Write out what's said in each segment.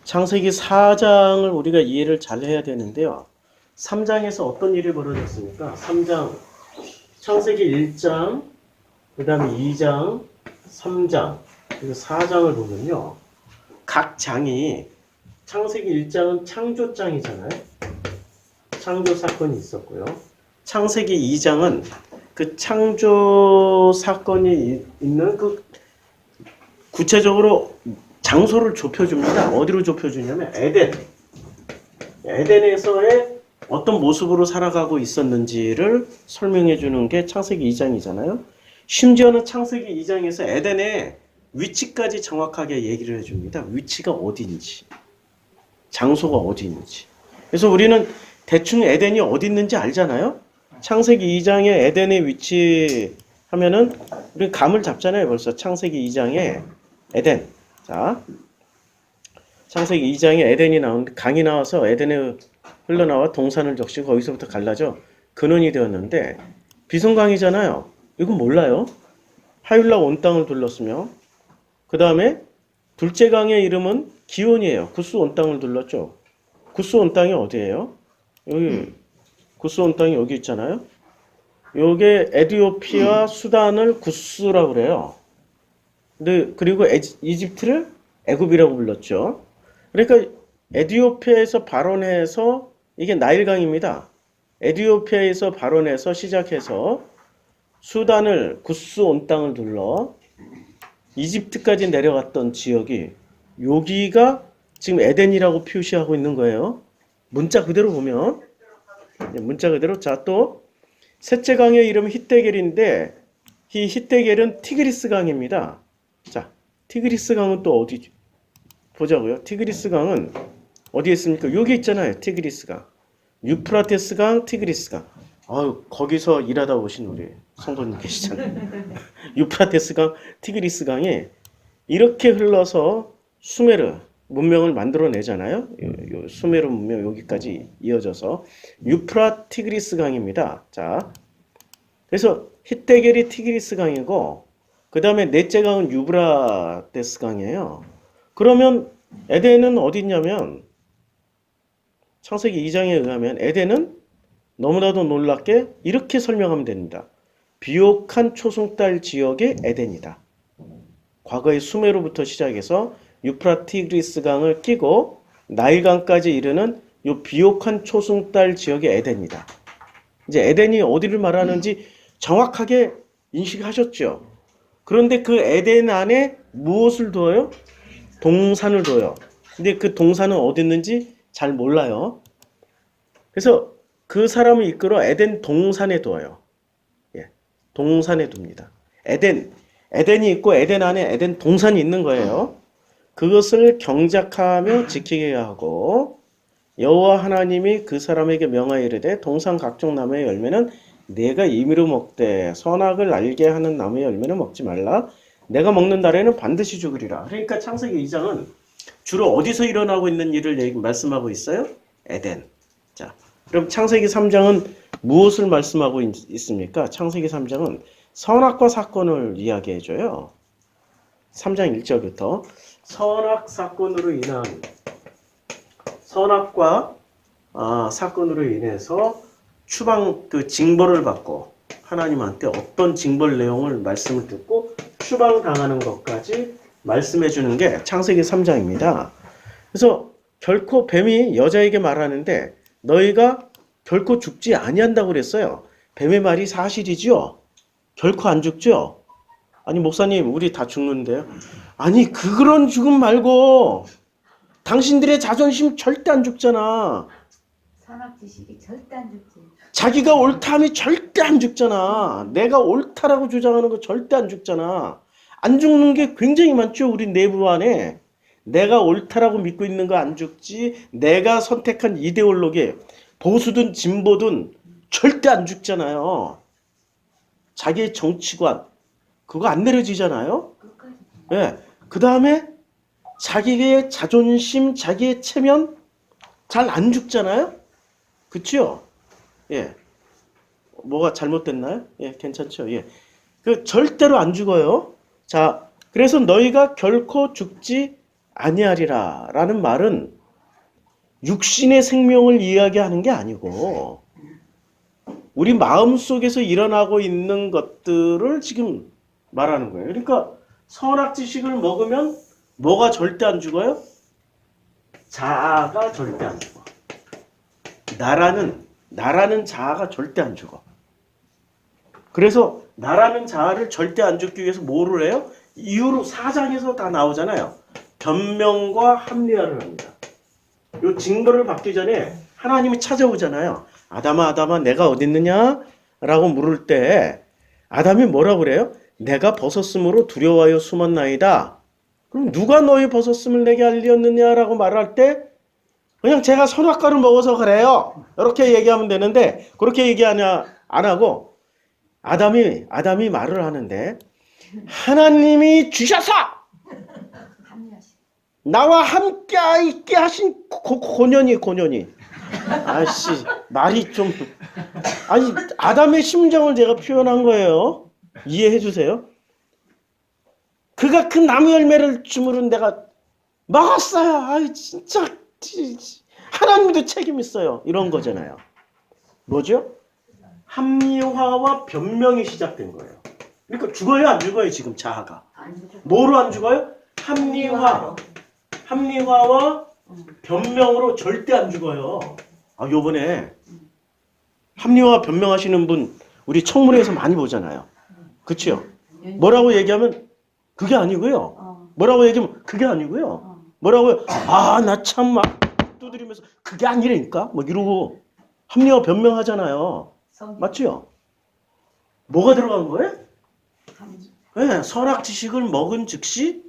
창세기 4장을 우리가 이해를 잘 해야 되는데요. 3장에서 어떤 일이 벌어졌습니까? 3장, 창세기 1장, 그 다음에 2장, 3장, 그리고 4장을 보면요. 각 장이, 창세기 1장은 창조장이잖아요. 창조 사건이 있었고요. 창세기 2장은 그 창조 사건이 있는 그 구체적으로 장소를 좁혀줍니다. 어디로 좁혀주냐면 에덴. 에덴에서의 어떤 모습으로 살아가고 있었는지를 설명해 주는 게 창세기 2장이잖아요. 심지어는 창세기 2장에서 에덴의 위치까지 정확하게 얘기를 해줍니다. 위치가 어디인지, 장소가 어디인지. 그래서 우리는 대충 에덴이 어디 있는지 알잖아요. 창세기 2장에 에덴의 위치 하면은 우리 감을 잡잖아요. 벌써 창세기 2장에 에덴. 자, 창세기 2장에 에덴이 나오는데 강이 나와서 에덴에 흘러나와 동산을 적시고 거기서부터 갈라져 근원이 되었는데 비성강이잖아요. 이건 몰라요. 하율라 온 땅을 둘렀으며 그 다음에 둘째 강의 이름은 기온이에요. 구스 온 땅을 둘렀죠. 구스 온 땅이 어디예요? 여기 구스 온 땅이 여기 있잖아요. 요게 에티오피아 수단을 구스라고 그래요. 근데 그리고 이집트를 애굽이라고 불렀죠. 그러니까 에티오피아에서 발원해서 이게 나일강입니다. 에티오피아에서 발원해서 시작해서 수단을 구스 온 땅을 둘러 이집트까지 내려갔던 지역이 여기가 지금 에덴이라고 표시하고 있는 거예요. 문자 그대로 보면 문자 그대로. 자, 또 셋째 강의 이름은 히데겔인데 이 히데겔은 티그리스 강입니다. 자, 티그리스 강은 또 어디 보자고요. 티그리스 강은 어디에 있습니까? 여기 있잖아요. 티그리스 강. 유프라테스 강, 티그리스 강. 아유, 거기서 일하다 오신 우리 성도님 계시잖아요. 유프라테스 강, 티그리스 강이 이렇게 흘러서 수메르 문명을 만들어내잖아요. 요 수메르 문명 여기까지 이어져서 유프라 티그리스 강입니다. 자, 그래서 히데겔이 티그리스 강이고 그 다음에 넷째 강은 유브라테스 강이에요. 그러면 에덴은 어디 있냐면 창세기 2장에 의하면 에덴은 너무나도 놀랍게 이렇게 설명하면 됩니다. 비옥한 초승달 지역의 에덴이다. 과거의 수메로부터 시작해서 유프라티그리스 강을 끼고 나일강까지 이르는 이 비옥한 초승달 지역의 에덴이다. 이제 에덴이 어디를 말하는지 정확하게 인식하셨죠? 그런데 그 에덴 안에 무엇을 둬요? 동산을 둬요. 근데 그 동산은 어디 있는지 잘 몰라요. 그래서 그 사람을 이끌어 에덴 동산에 둬요. 예, 동산에 둡니다. 에덴이 있고 에덴 안에 에덴 동산이 있는 거예요. 그것을 경작하며 지키게 하고 여호와 하나님이 그 사람에게 명하여 이르되 동산 각종 나무의 열매는 내가 임의로 먹되 선악을 알게 하는 나무의 열매는 먹지 말라. 내가 먹는 날에는 반드시 죽으리라. 그러니까 창세기 2장은 주로 어디서 일어나고 있는 일을 말씀하고 있어요? 에덴. 자, 그럼 창세기 3장은 무엇을 말씀하고 있습니까? 창세기 3장은 선악과 사건을 이야기해줘요. 3장 1절부터 선악 사건으로 인한 선악과 사건으로 인해서 추방 그 징벌을 받고 하나님한테 어떤 징벌 내용을 말씀을 듣고 추방당하는 것까지 말씀해 주는 게 창세기 3장입니다. 그래서 결코 뱀이 여자에게 말하는데 너희가 결코 죽지 아니한다고 그랬어요. 뱀의 말이 사실이지요. 결코 안 죽죠. 아니 목사님 우리 다 죽는데요. 아니 그런 죽음 말고 당신들의 자존심 절대 안 죽잖아. 선악지식이 절대 안 죽지. 자기가 옳다면 절대 안 죽잖아. 내가 옳다라고 주장하는 거 절대 안 죽잖아. 안 죽는 게 굉장히 많죠. 우리 내부 안에. 내가 옳다라고 믿고 있는 거 안 죽지. 내가 선택한 이데올로기 보수든 진보든 절대 안 죽잖아요. 자기의 정치관 그거 안 내려지잖아요. 예. 그 다음에 자기의 자존심, 자기의 체면 잘 안 죽잖아요. 그치요? 예. 뭐가 잘못됐나요? 예, 괜찮죠? 예. 그 절대로 안 죽어요. 자, 그래서 너희가 결코 죽지 아니하리라 라는 말은 육신의 생명을 이야기하는 게 아니고 우리 마음속에서 일어나고 있는 것들을 지금 말하는 거예요. 그러니까 선악지식을 먹으면 뭐가 절대 안 죽어요? 자아가 절대 안 죽어. 나라는 자아가 절대 안 죽어. 그래서 나라는 자아를 절대 안 죽기 위해서 뭐를 해요? 이유로 4장에서 다 나오잖아요. 변명과 합리화를 합니다. 이 증거를 받기 전에 하나님이 찾아오잖아요. 아담아 내가 어디 있느냐? 라고 물을 때 아담이 뭐라고 그래요? 내가 벗었으므로 두려워하여 숨었나이다. 그럼 누가 너의 벗었음을 내게 알리었느냐라고 말할 때 그냥 제가 선악과를 먹어서 그래요. 이렇게 얘기하면 되는데 그렇게 얘기하냐 안 하고 아담이 말을 하는데 하나님이 주셔서 합리화시키. 나와 함께 있게 하신 고년이 아씨 말이 좀 아니 아담의 심정을 제가 표현한 거예요. 이해해 주세요. 그가 그 나무 열매를 주물은 내가 먹었어요. 아이 진짜 하나님도 책임 있어요. 이런 거잖아요. 뭐죠? 합리화와 변명이 시작된 거예요. 그러니까 죽어요 안 죽어요 지금 자아가? 안 죽어. 뭐로 안 죽어요? 합리화와 변명으로 절대 안 죽어요. 아, 요번에 합리화 변명하시는 분 우리 청문회에서 많이 보잖아요. 그치요? 뭐라고 얘기하면 그게 아니고요. 뭐라고 얘기하면 그게 아니고요. 뭐라고요? 아, 나 참 막 두드리면서 그게 아니라니까? 뭐 이러고 합리화 변명하잖아요. 맞지요? 뭐가 들어간 거예요? 네, 선악지식을 먹은 즉시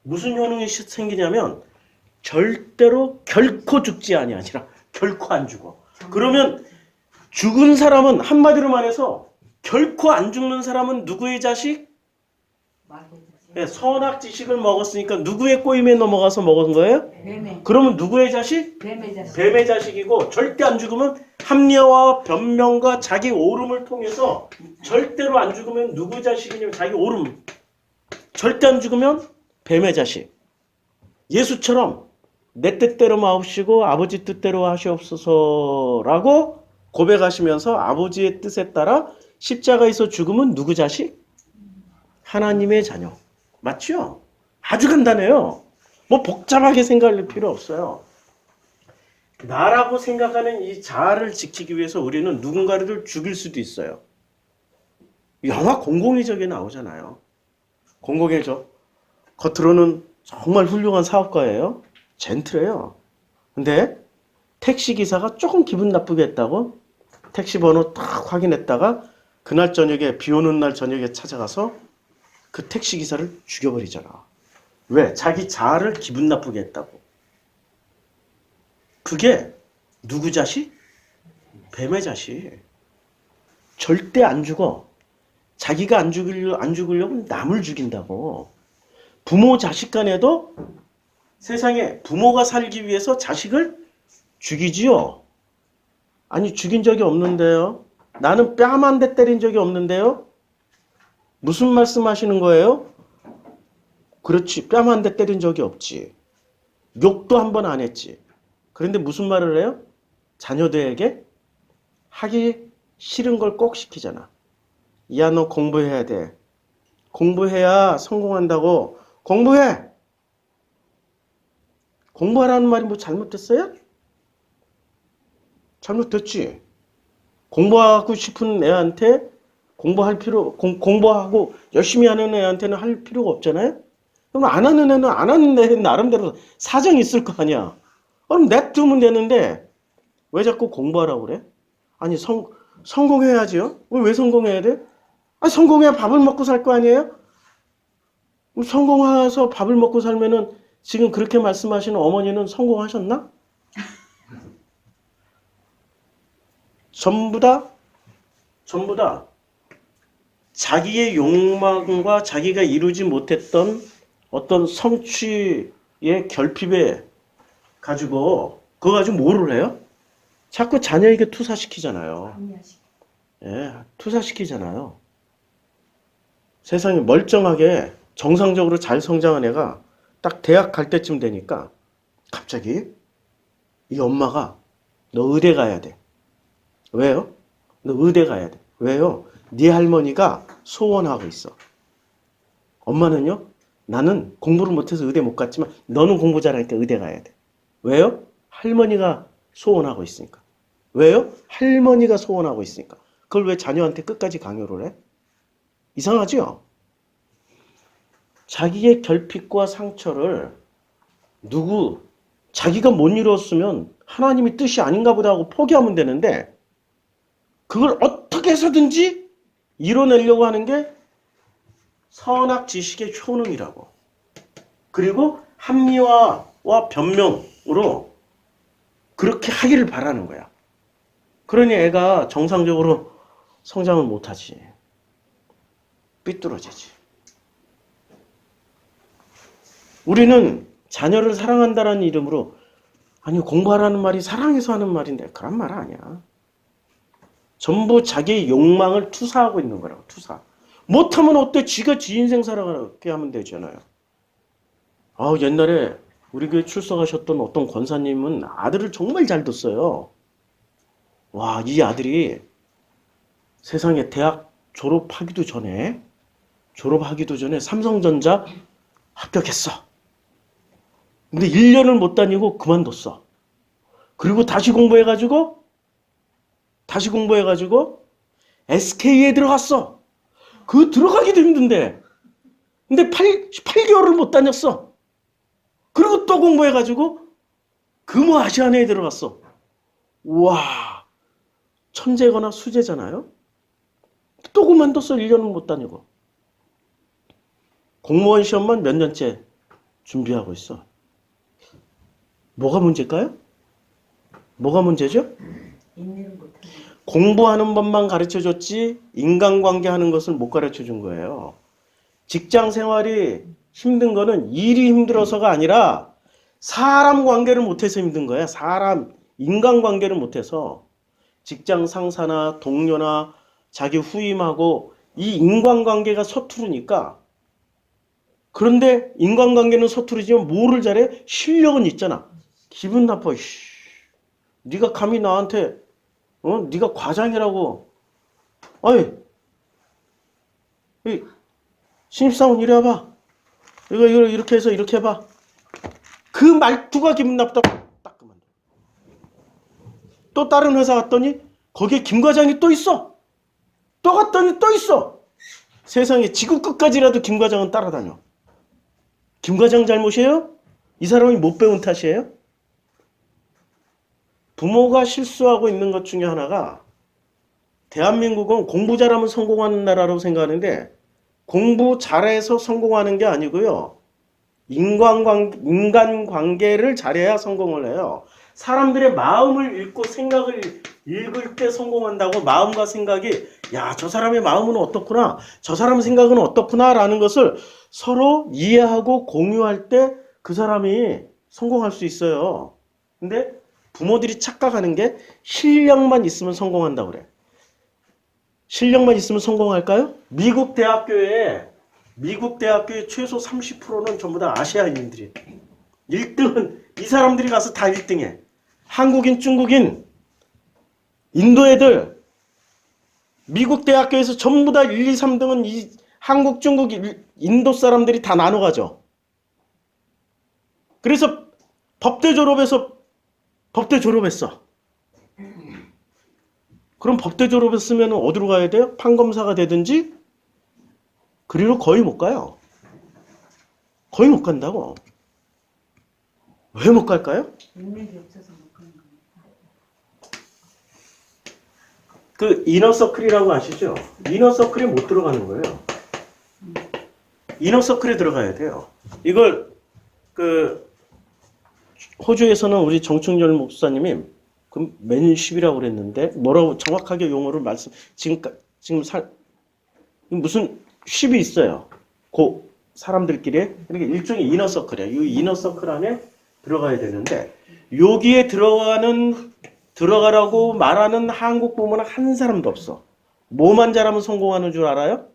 무슨 효능이 생기냐면 절대로 결코 죽지 아니라 결코 안 죽어. 그러면 죽은 사람은 한마디로 말해서 결코 안 죽는 사람은 누구의 자식? 네, 선악지식을 먹었으니까 누구의 꼬임에 넘어가서 먹은 거예요? 뱀의. 그러면 누구의 자식? 뱀의 자식. 뱀의 자식이고 절대 안 죽으면 합리화와 변명과 자기 옳음을 통해서 절대로 안 죽으면 누구 자식이냐면 자기 옳음. 절대 안 죽으면 뱀의 자식. 예수처럼 내 뜻대로 마옵시고 아버지 뜻대로 하시옵소서라고 고백하시면서 아버지의 뜻에 따라 십자가에서 죽으면 누구 자식? 하나님의 자녀. 맞죠? 아주 간단해요. 뭐 복잡하게 생각할 필요 없어요. 나라고 생각하는 이 자아를 지키기 위해서 우리는 누군가를 죽일 수도 있어요. 영화 공공의적에 나오잖아요. 공공의적. 겉으로는 정말 훌륭한 사업가예요. 젠틀해요. 근데 택시기사가 조금 기분 나쁘게 했다고 택시 번호 딱 확인했다가 그날 저녁에 비 오는 날 저녁에 찾아가서 그 택시기사를 죽여버리잖아. 왜? 자기 자아를 기분 나쁘게 했다고. 그게 누구 자식? 뱀의 자식. 절대 안 죽어. 자기가 안 죽으려고 남을 죽인다고. 부모 자식 간에도 세상에 부모가 살기 위해서 자식을 죽이지요. 아니 죽인 적이 없는데요. 나는 뺨 한 대 때린 적이 없는데요. 무슨 말씀하시는 거예요? 그렇지. 뺨 한 대 때린 적이 없지. 욕도 한 번 안 했지. 그런데 무슨 말을 해요? 자녀들에게 하기 싫은 걸 꼭 시키잖아. 야, 너 공부해야 돼. 공부해야 성공한다고. 공부해! 공부하라는 말이 뭐 잘못됐어요? 잘못됐지. 공부하고 싶은 애한테 공부하고 열심히 하는 애한테는 할 필요가 없잖아요? 그럼 안 하는 애는 안 하는 애 나름대로 사정이 있을 거 아니야. 그럼 냅두면 되는데 왜 자꾸 공부하라고 그래? 아니 성공해야지요. 왜 성공해야 돼? 아, 성공해야 밥을 먹고 살 거 아니에요? 성공해서 밥을 먹고 살면은 지금 그렇게 말씀하시는 어머니는 성공하셨나? 전부 다 자기의 욕망과 자기가 이루지 못했던 어떤 성취의 결핍에 가지고 그거 가지고 뭐를 해요? 자꾸 자녀에게 투사시키잖아요. 합리화시키. 예, 투사시키잖아요. 세상에 멀쩡하게 정상적으로 잘 성장한 애가 딱 대학 갈 때쯤 되니까 갑자기 이 엄마가 너 의대 가야 돼. 왜요? 너 의대 가야 돼. 왜요? 네 할머니가 소원하고 있어. 엄마는요? 나는 공부를 못해서 의대 못 갔지만 너는 공부 잘하니까 의대 가야 돼. 왜요? 할머니가 소원하고 있으니까. 왜요? 할머니가 소원하고 있으니까. 그걸 왜 자녀한테 끝까지 강요를 해? 이상하죠? 자기의 결핍과 상처를 자기가 못 이뤘으면 하나님의 뜻이 아닌가 보다 하고 포기하면 되는데 그걸 어떻게 해서든지 이뤄내려고 하는 게 선악 지식의 효능이라고. 그리고 합리화와 변명으로 그렇게 하기를 바라는 거야. 그러니 애가 정상적으로 성장을 못하지. 삐뚤어지지. 우리는 자녀를 사랑한다는 이름으로 아니 공부하라는 말이 사랑해서 하는 말인데 그런 말 아니야. 전부 자기의 욕망을 투사하고 있는 거라고. 투사. 못하면 어때? 지가 지 인생 살아가게 하면 되잖아요. 옛날에 우리 교회 출석하셨던 어떤 권사님은 아들을 정말 잘 뒀어요. 와, 이 아들이 세상에 대학 졸업하기도 전에 삼성전자 합격했어. 근데 1년을 못 다니고 그만뒀어. 그리고 다시 공부해가지고 SK에 들어갔어. 그 들어가기도 힘든데. 근데 8개월을 못 다녔어. 그리고 또 공부해가지고 금호아시아나에 들어갔어. 우와, 천재거나 수재잖아요. 또 그만뒀어. 1년을 못 다니고. 공무원 시험만 몇 년째 준비하고 있어. 뭐가 문제일까요? 뭐가 문제죠? 인내를 못하는. 공부하는 법만 가르쳐줬지 인간관계 하는 것을 못 가르쳐준 거예요. 직장 생활이 힘든 거는 일이 힘들어서가 아니라 사람 관계를 못해서 힘든 거야. 인간관계를 못해서 직장 상사나 동료나 자기 후임하고 이 인간관계가 서투르니까. 그런데 인간관계는 서투르지만 뭐를 잘해? 실력은 있잖아. 기분 나빠. 네가 감히 나한테 네가 과장이라고. 아이, 신입사원 이리 와봐. 이거 이렇게 해서 이렇게 해봐. 그 말투가 기분 나쁘다고 딱 그만둬. 또 다른 회사 갔더니 거기에 김 과장이 또 있어. 또 갔더니 또 있어. 세상에 지구 끝까지라도 김 과장은 따라다녀. 김 과장 잘못이에요? 이 사람이 못 배운 탓이에요? 부모가 실수하고 있는 것 중에 하나가 대한민국은 공부 잘하면 성공하는 나라라고 생각하는데 공부 잘해서 성공하는 게 아니고요. 인간관계를 잘해야 성공을 해요. 사람들의 마음을 읽고 생각을 읽을 때 성공한다고. 마음과 생각이 저 사람의 마음은 어떻구나, 저 사람 생각은 어떻구나 라는 것을 서로 이해하고 공유할 때 그 사람이 성공할 수 있어요. 근데 부모들이 착각하는 게 실력만 있으면 성공한다고 그래. 실력만 있으면 성공할까요? 미국 대학교의 최소 30%는 전부 다 아시아인들이. 1등은 이 사람들이 가서 다 1등해. 한국인, 중국인, 인도 애들. 미국 대학교에서 전부 다 1, 2, 3등은 이 한국, 중국, 인도 사람들이 다 나눠 가죠. 그래서 법대 졸업했어. 그럼 법대 졸업했으면 어디로 가야 돼요? 판검사가 되든지. 그리로 거의 못 가요. 거의 못 간다고. 왜 못 갈까요? 인맥이 없어서 못 가는 겁니다. 그 이너서클이라고 아시죠? 이너서클에 못 들어가는 거예요. 이너서클에 들어가야 돼요. 이걸 호주에서는 우리 정충열 목사님이 그 맨십이라고 그랬는데 뭐라고 정확하게 용어를 무슨 쉽이 있어요. 그 사람들끼리. 그러니까 일종의 이너서클이야. 이 이너서클 안에 들어가야 되는데 여기에 들어가라고 말하는 한국 부모는 한 사람도 없어. 뭐만 잘하면 성공하는 줄 알아요?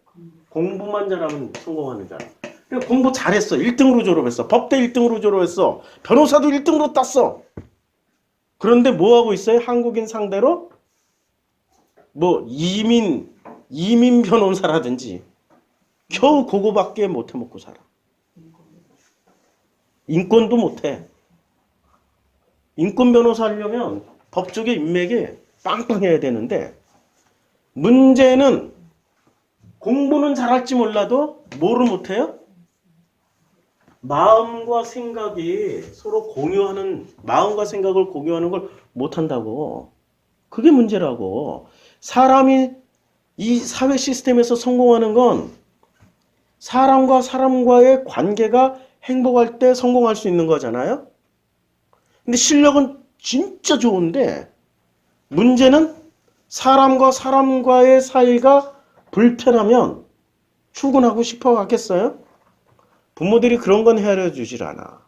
공부만 잘하면 성공하는 줄 알아. 공부 잘했어. 1등으로 졸업했어. 법대 1등으로 졸업했어. 변호사도 1등으로 땄어. 그런데 뭐 하고 있어요? 한국인 상대로 뭐 이민 변호사라든지 겨우 그거밖에 못 해먹고 살아. 인권도 못해. 인권 변호사 하려면 법조계 인맥이 빵빵해야 되는데 문제는 공부는 잘할지 몰라도 뭐를 못해요? 마음과 생각이 서로 공유하는 마음과 생각을 공유하는 걸 못한다고. 그게 문제라고. 사람이 이 사회 시스템에서 성공하는 건 사람과 사람과의 관계가 행복할 때 성공할 수 있는 거잖아요. 근데 실력은 진짜 좋은데 문제는 사람과 사람과의 사이가 불편하면 출근하고 싶어 하겠어요? 부모들이 그런 건 헤아려 주질 않아.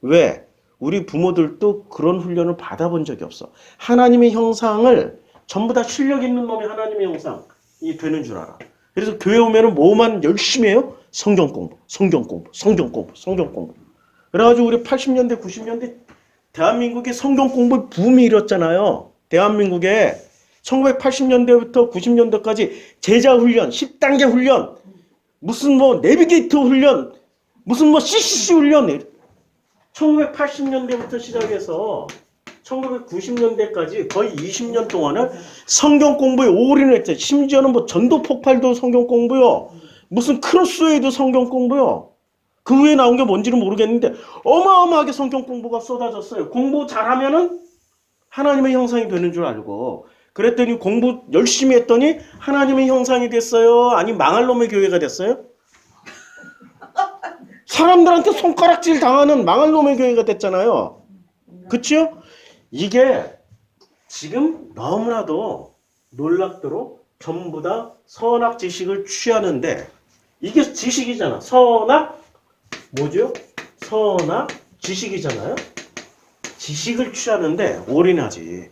왜? 우리 부모들도 그런 훈련을 받아본 적이 없어. 하나님의 형상을 전부 다 실력 있는 놈이 하나님의 형상이 되는 줄 알아. 그래서 교회 오면은 뭐만 열심히 해요? 성경 공부, 성경 공부, 성경 공부, 성경 공부. 그래가지고 우리 80년대, 90년대 대한민국의 성경 공부 붐이 일었잖아요. 대한민국에 1980년대부터 90년대까지 제자 훈련, 10단계 훈련, 무슨 뭐 내비게이터 훈련, 무슨 뭐 CCC 훈련. 1980년대부터 시작해서 1990년대까지 거의 20년 동안을 성경 공부에 올인을 했죠. 심지어는 뭐 전도 폭발도 성경 공부요. 무슨 크로스웨이도 성경 공부요. 그 후에 나온 게 뭔지는 모르겠는데 어마어마하게 성경 공부가 쏟아졌어요. 공부 잘하면은 하나님의 형상이 되는 줄 알고 그랬더니 공부 열심히 했더니 하나님의 형상이 됐어요? 아니 망할 놈의 교회가 됐어요? 사람들한테 손가락질 당하는 망할 놈의 교회가 됐잖아요. 그치요? 이게 지금 너무나도 놀랍도록 전부 다 선악 지식을 취하는데 이게 지식이잖아. 선악 뭐죠? 선악 지식이잖아요. 지식을 취하는데 올인하지.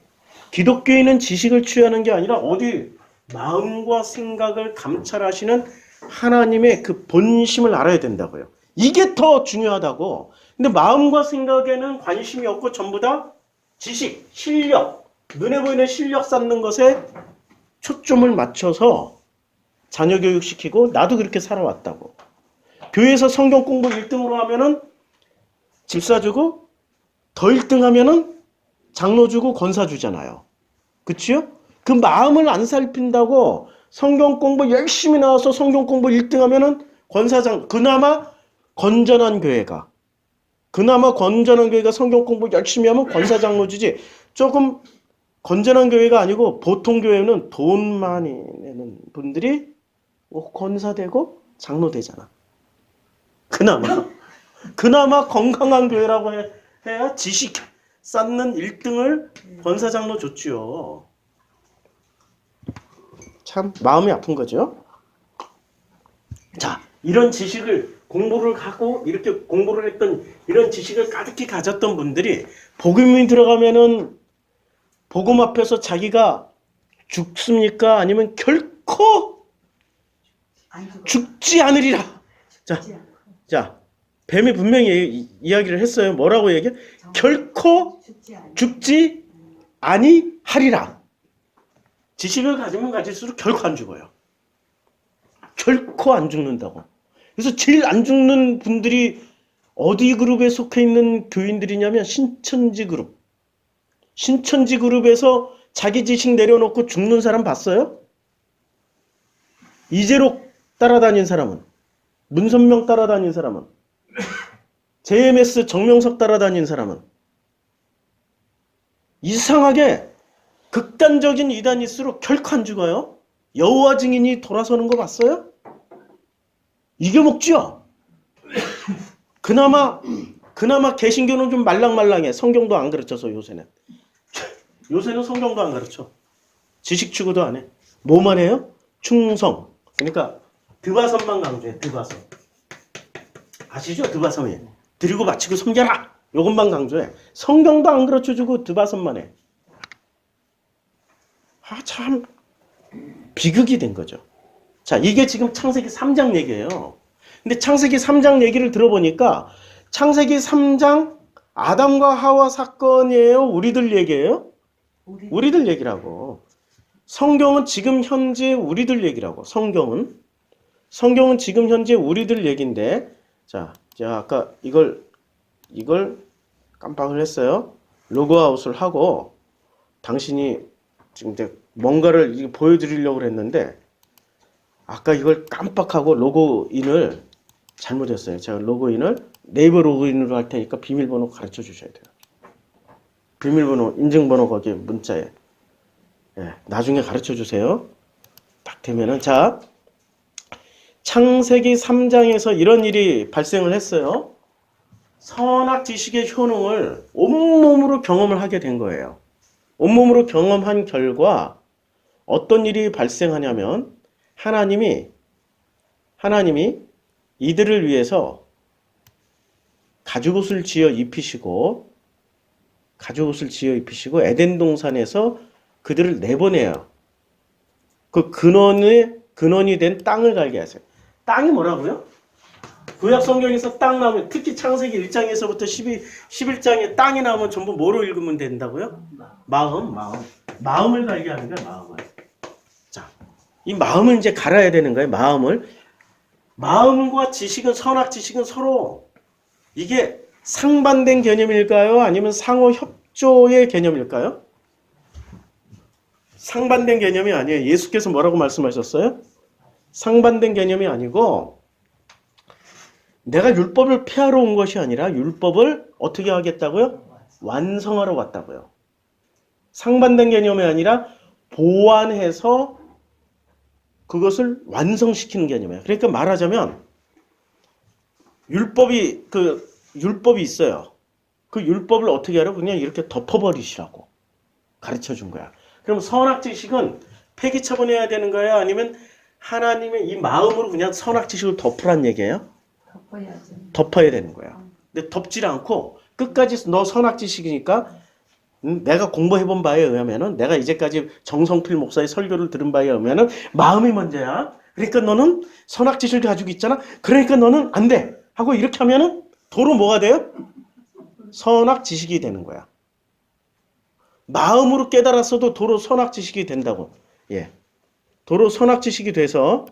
기독교인은 지식을 취하는 게 아니라 어디 마음과 생각을 감찰하시는 하나님의 그 본심을 알아야 된다고요. 이게 더 중요하다고. 근데 마음과 생각에는 관심이 없고 전부 다 지식, 실력, 눈에 보이는 실력 쌓는 것에 초점을 맞춰서 자녀 교육시키고 나도 그렇게 살아왔다고. 교회에서 성경 공부 1등으로 하면은 집사 주고 더 1등 하면은 장로 주고 권사 주잖아요. 그치요? 그 마음을 안 살핀다고 성경 공부 열심히 나와서 성경 공부 1등 하면은 권사장, 그나마 건전한 교회가 성경 공부 열심히 하면 권사 장로 주지. 조금 건전한 교회가 아니고 보통 교회는 돈 많이 내는 분들이 권사 되고 장로 되잖아. 그나마 건강한 교회라고 해야 지식 쌓는 1등을 권사 장로 줬지요. 참 마음이 아픈 거죠. 자, 이런 지식을 공부를 하고 이렇게 공부를 했던 이런 지식을 가득히 가졌던 분들이 복음이 들어가면은 복음 앞에서 자기가 죽습니까? 아니면 결코 죽지 않으리라. 자, 뱀이 분명히 이야기를 했어요. 뭐라고 얘기해? 결코 죽지 아니하리라. 지식을 가지면 가질수록 결코 안 죽어요. 결코 안 죽는다고. 그래서 제일 안 죽는 분들이 어디 그룹에 속해 있는 교인들이냐면 신천지 그룹. 신천지 그룹에서 자기 지식 내려놓고 죽는 사람 봤어요? 이재록 따라다닌 사람은, 문선명 따라다닌 사람은, JMS 정명석 따라다닌 사람은 이상하게 극단적인 이단일수록 결코 안 죽어요. 여호와 증인이 돌아서는 거 봤어요? 이겨먹죠. 그나마 개신교는 좀 말랑말랑해. 성경도 안 가르쳐서 요새는 성경도 안 가르쳐. 지식 추구도 안 해. 뭐만 해요? 충성. 그러니까 드바선만 강조해. 드바선. 아시죠? 드바선이. 드리고 바치고 섬겨라. 이것만 강조해. 성경도 안 가르쳐주고 드바선만 해. 참 비극이 된 거죠. 자, 이게 지금 창세기 3장 얘기예요. 근데 창세기 3장 얘기를 들어보니까 창세기 3장 아담과 하와 사건이에요? 우리들 얘기예요? 우리들 얘기라고. 성경은 지금 현재 우리들 얘기라고. 성경은 지금 현재 우리들 얘기인데, 자, 제가 아까 이걸 깜빡을 했어요. 로그아웃을 하고 당신이 지금 이제 뭔가를 이게 보여드리려고 했는데 아까 이걸 깜빡하고 로그인을 잘못했어요. 제가 로그인을 네이버 로그인으로 할 테니까 비밀번호 가르쳐 주셔야 돼요. 비밀번호, 인증번호 거기 문자에. 예, 나중에 가르쳐 주세요. 딱 되면은 자, 창세기 3장에서 이런 일이 발생을 했어요. 선악 지식의 효능을 온몸으로 경험을 하게 된 거예요. 온몸으로 경험한 결과 어떤 일이 발생하냐면 하나님이 이들을 위해서 가죽옷을 지어 입히시고 에덴 동산에서 그들을 내보내요. 그 근원이 된 땅을 갈게 하세요. 땅이 뭐라고요? 구약 성경에서 땅 나오면 특히 창세기 1장에서부터 11장에 땅이 나오면 전부 뭐로 읽으면 된다고요? 마음을 갈게 하는 거야, 마음을. 자, 이 마음을 이제 갈아야 되는 거예요, 마음을. 마음과 지식은, 선악 지식은 서로 이게 상반된 개념일까요? 아니면 상호 협조의 개념일까요? 상반된 개념이 아니에요. 예수께서 뭐라고 말씀하셨어요? 상반된 개념이 아니고 내가 율법을 폐하러 온 것이 아니라 율법을 어떻게 하겠다고요? 완성하러 왔다고요. 상반된 개념이 아니라 보완해서 그것을 완성시키는 개념이에요. 그러니까 말하자면 율법이 있어요. 그 율법을 어떻게 하라고? 그냥 이렇게 덮어버리시라고 가르쳐 준 거야. 그럼 선악 지식은 폐기 처분해야 되는 거예요? 아니면 하나님의 이 마음으로 그냥 선악 지식을 덮으란 얘기예요? 덮어야 되는 거야. 근데 덮질 않고 끝까지 너 선악 지식이니까 내가 공부해본 바에 의하면은 내가 이제까지 정성필 목사의 설교를 들은 바에 의하면은 마음이 먼저야. 그러니까 너는 선악 지식을 가지고 있잖아. 그러니까 너는 안 돼. 하고 이렇게 하면은 도로 뭐가 돼요? 선악 지식이 되는 거야. 마음으로 깨달았어도 도로 선악 지식이 된다고. 예. 도로 선악 지식이 돼서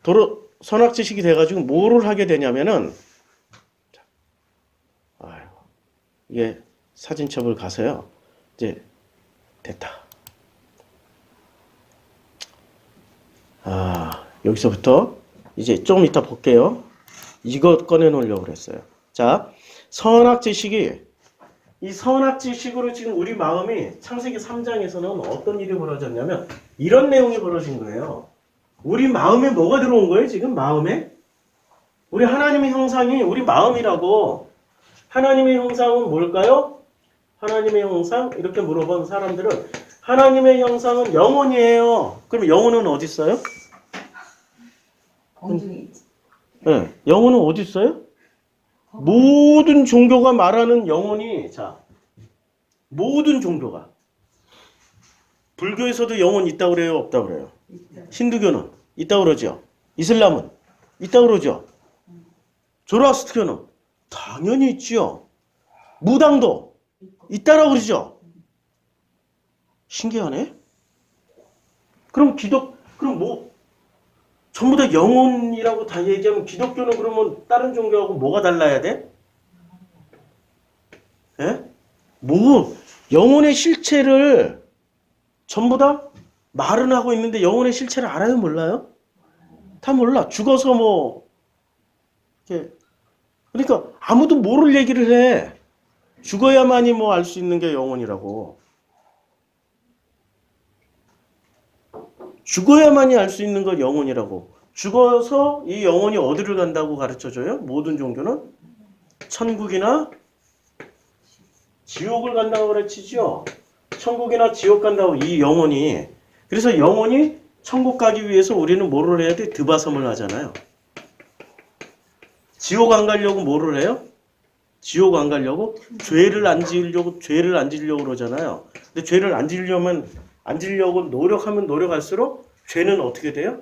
도로 선악 지식이 돼가지고 뭐를 하게 되냐면은 이게 사진첩을 가서요. 이제 됐다. 여기서부터 이제 좀 이따 볼게요. 이거 꺼내놓으려고 그랬어요. 자, 선악 지식이 이 선악 지식으로 지금 우리 마음이 창세기 3장에서는 어떤 일이 벌어졌냐면 이런 내용이 벌어진 거예요. 우리 마음에 뭐가 들어온 거예요? 지금 마음에? 우리 하나님의 형상이 우리 마음이라고. 하나님의 형상은 뭘까요? 하나님의 형상? 이렇게 물어본 사람들은 하나님의 형상은 영혼이에요. 그럼 영혼은 어디 있어요? 네, 영혼은 어디 있어요? 모든 종교가 말하는 영혼이, 자, 모든 종교가. 불교에서도 영혼 있다고 그래요? 없다고 그래요? 힌두교는 있다고 그러죠? 이슬람은 있다고 그러죠? 조로아스트교는 당연히 있지요. 무당도 있다라고 그러죠? 신기하네? 그럼 전부 다 영혼이라고 다 얘기하면 기독교는 그러면 다른 종교하고 뭐가 달라야 돼? 예? 영혼의 실체를 전부 다 말은 하고 있는데 영혼의 실체를 알아요? 몰라요? 다 몰라. 죽어서 이렇게. 그러니까 아무도 모를 얘기를 해. 죽어야만이 알 수 있는 게 영혼이라고. 죽어야만이 알 수 있는 걸 영혼이라고. 죽어서 이 영혼이 어디를 간다고 가르쳐줘요? 모든 종교는? 천국이나 지옥을 간다고 가르치죠. 천국이나 지옥 간다고 이 영혼이. 그래서 영혼이 천국 가기 위해서 우리는 뭐를 해야 돼? 드바섬을 하잖아요. 지옥 안 가려고 뭐를 해요? 지옥 안 가려고? 죄를 안 지으려고 그러잖아요. 근데 죄를 안 지으려고 노력하면 노력할수록 죄는 어떻게 돼요?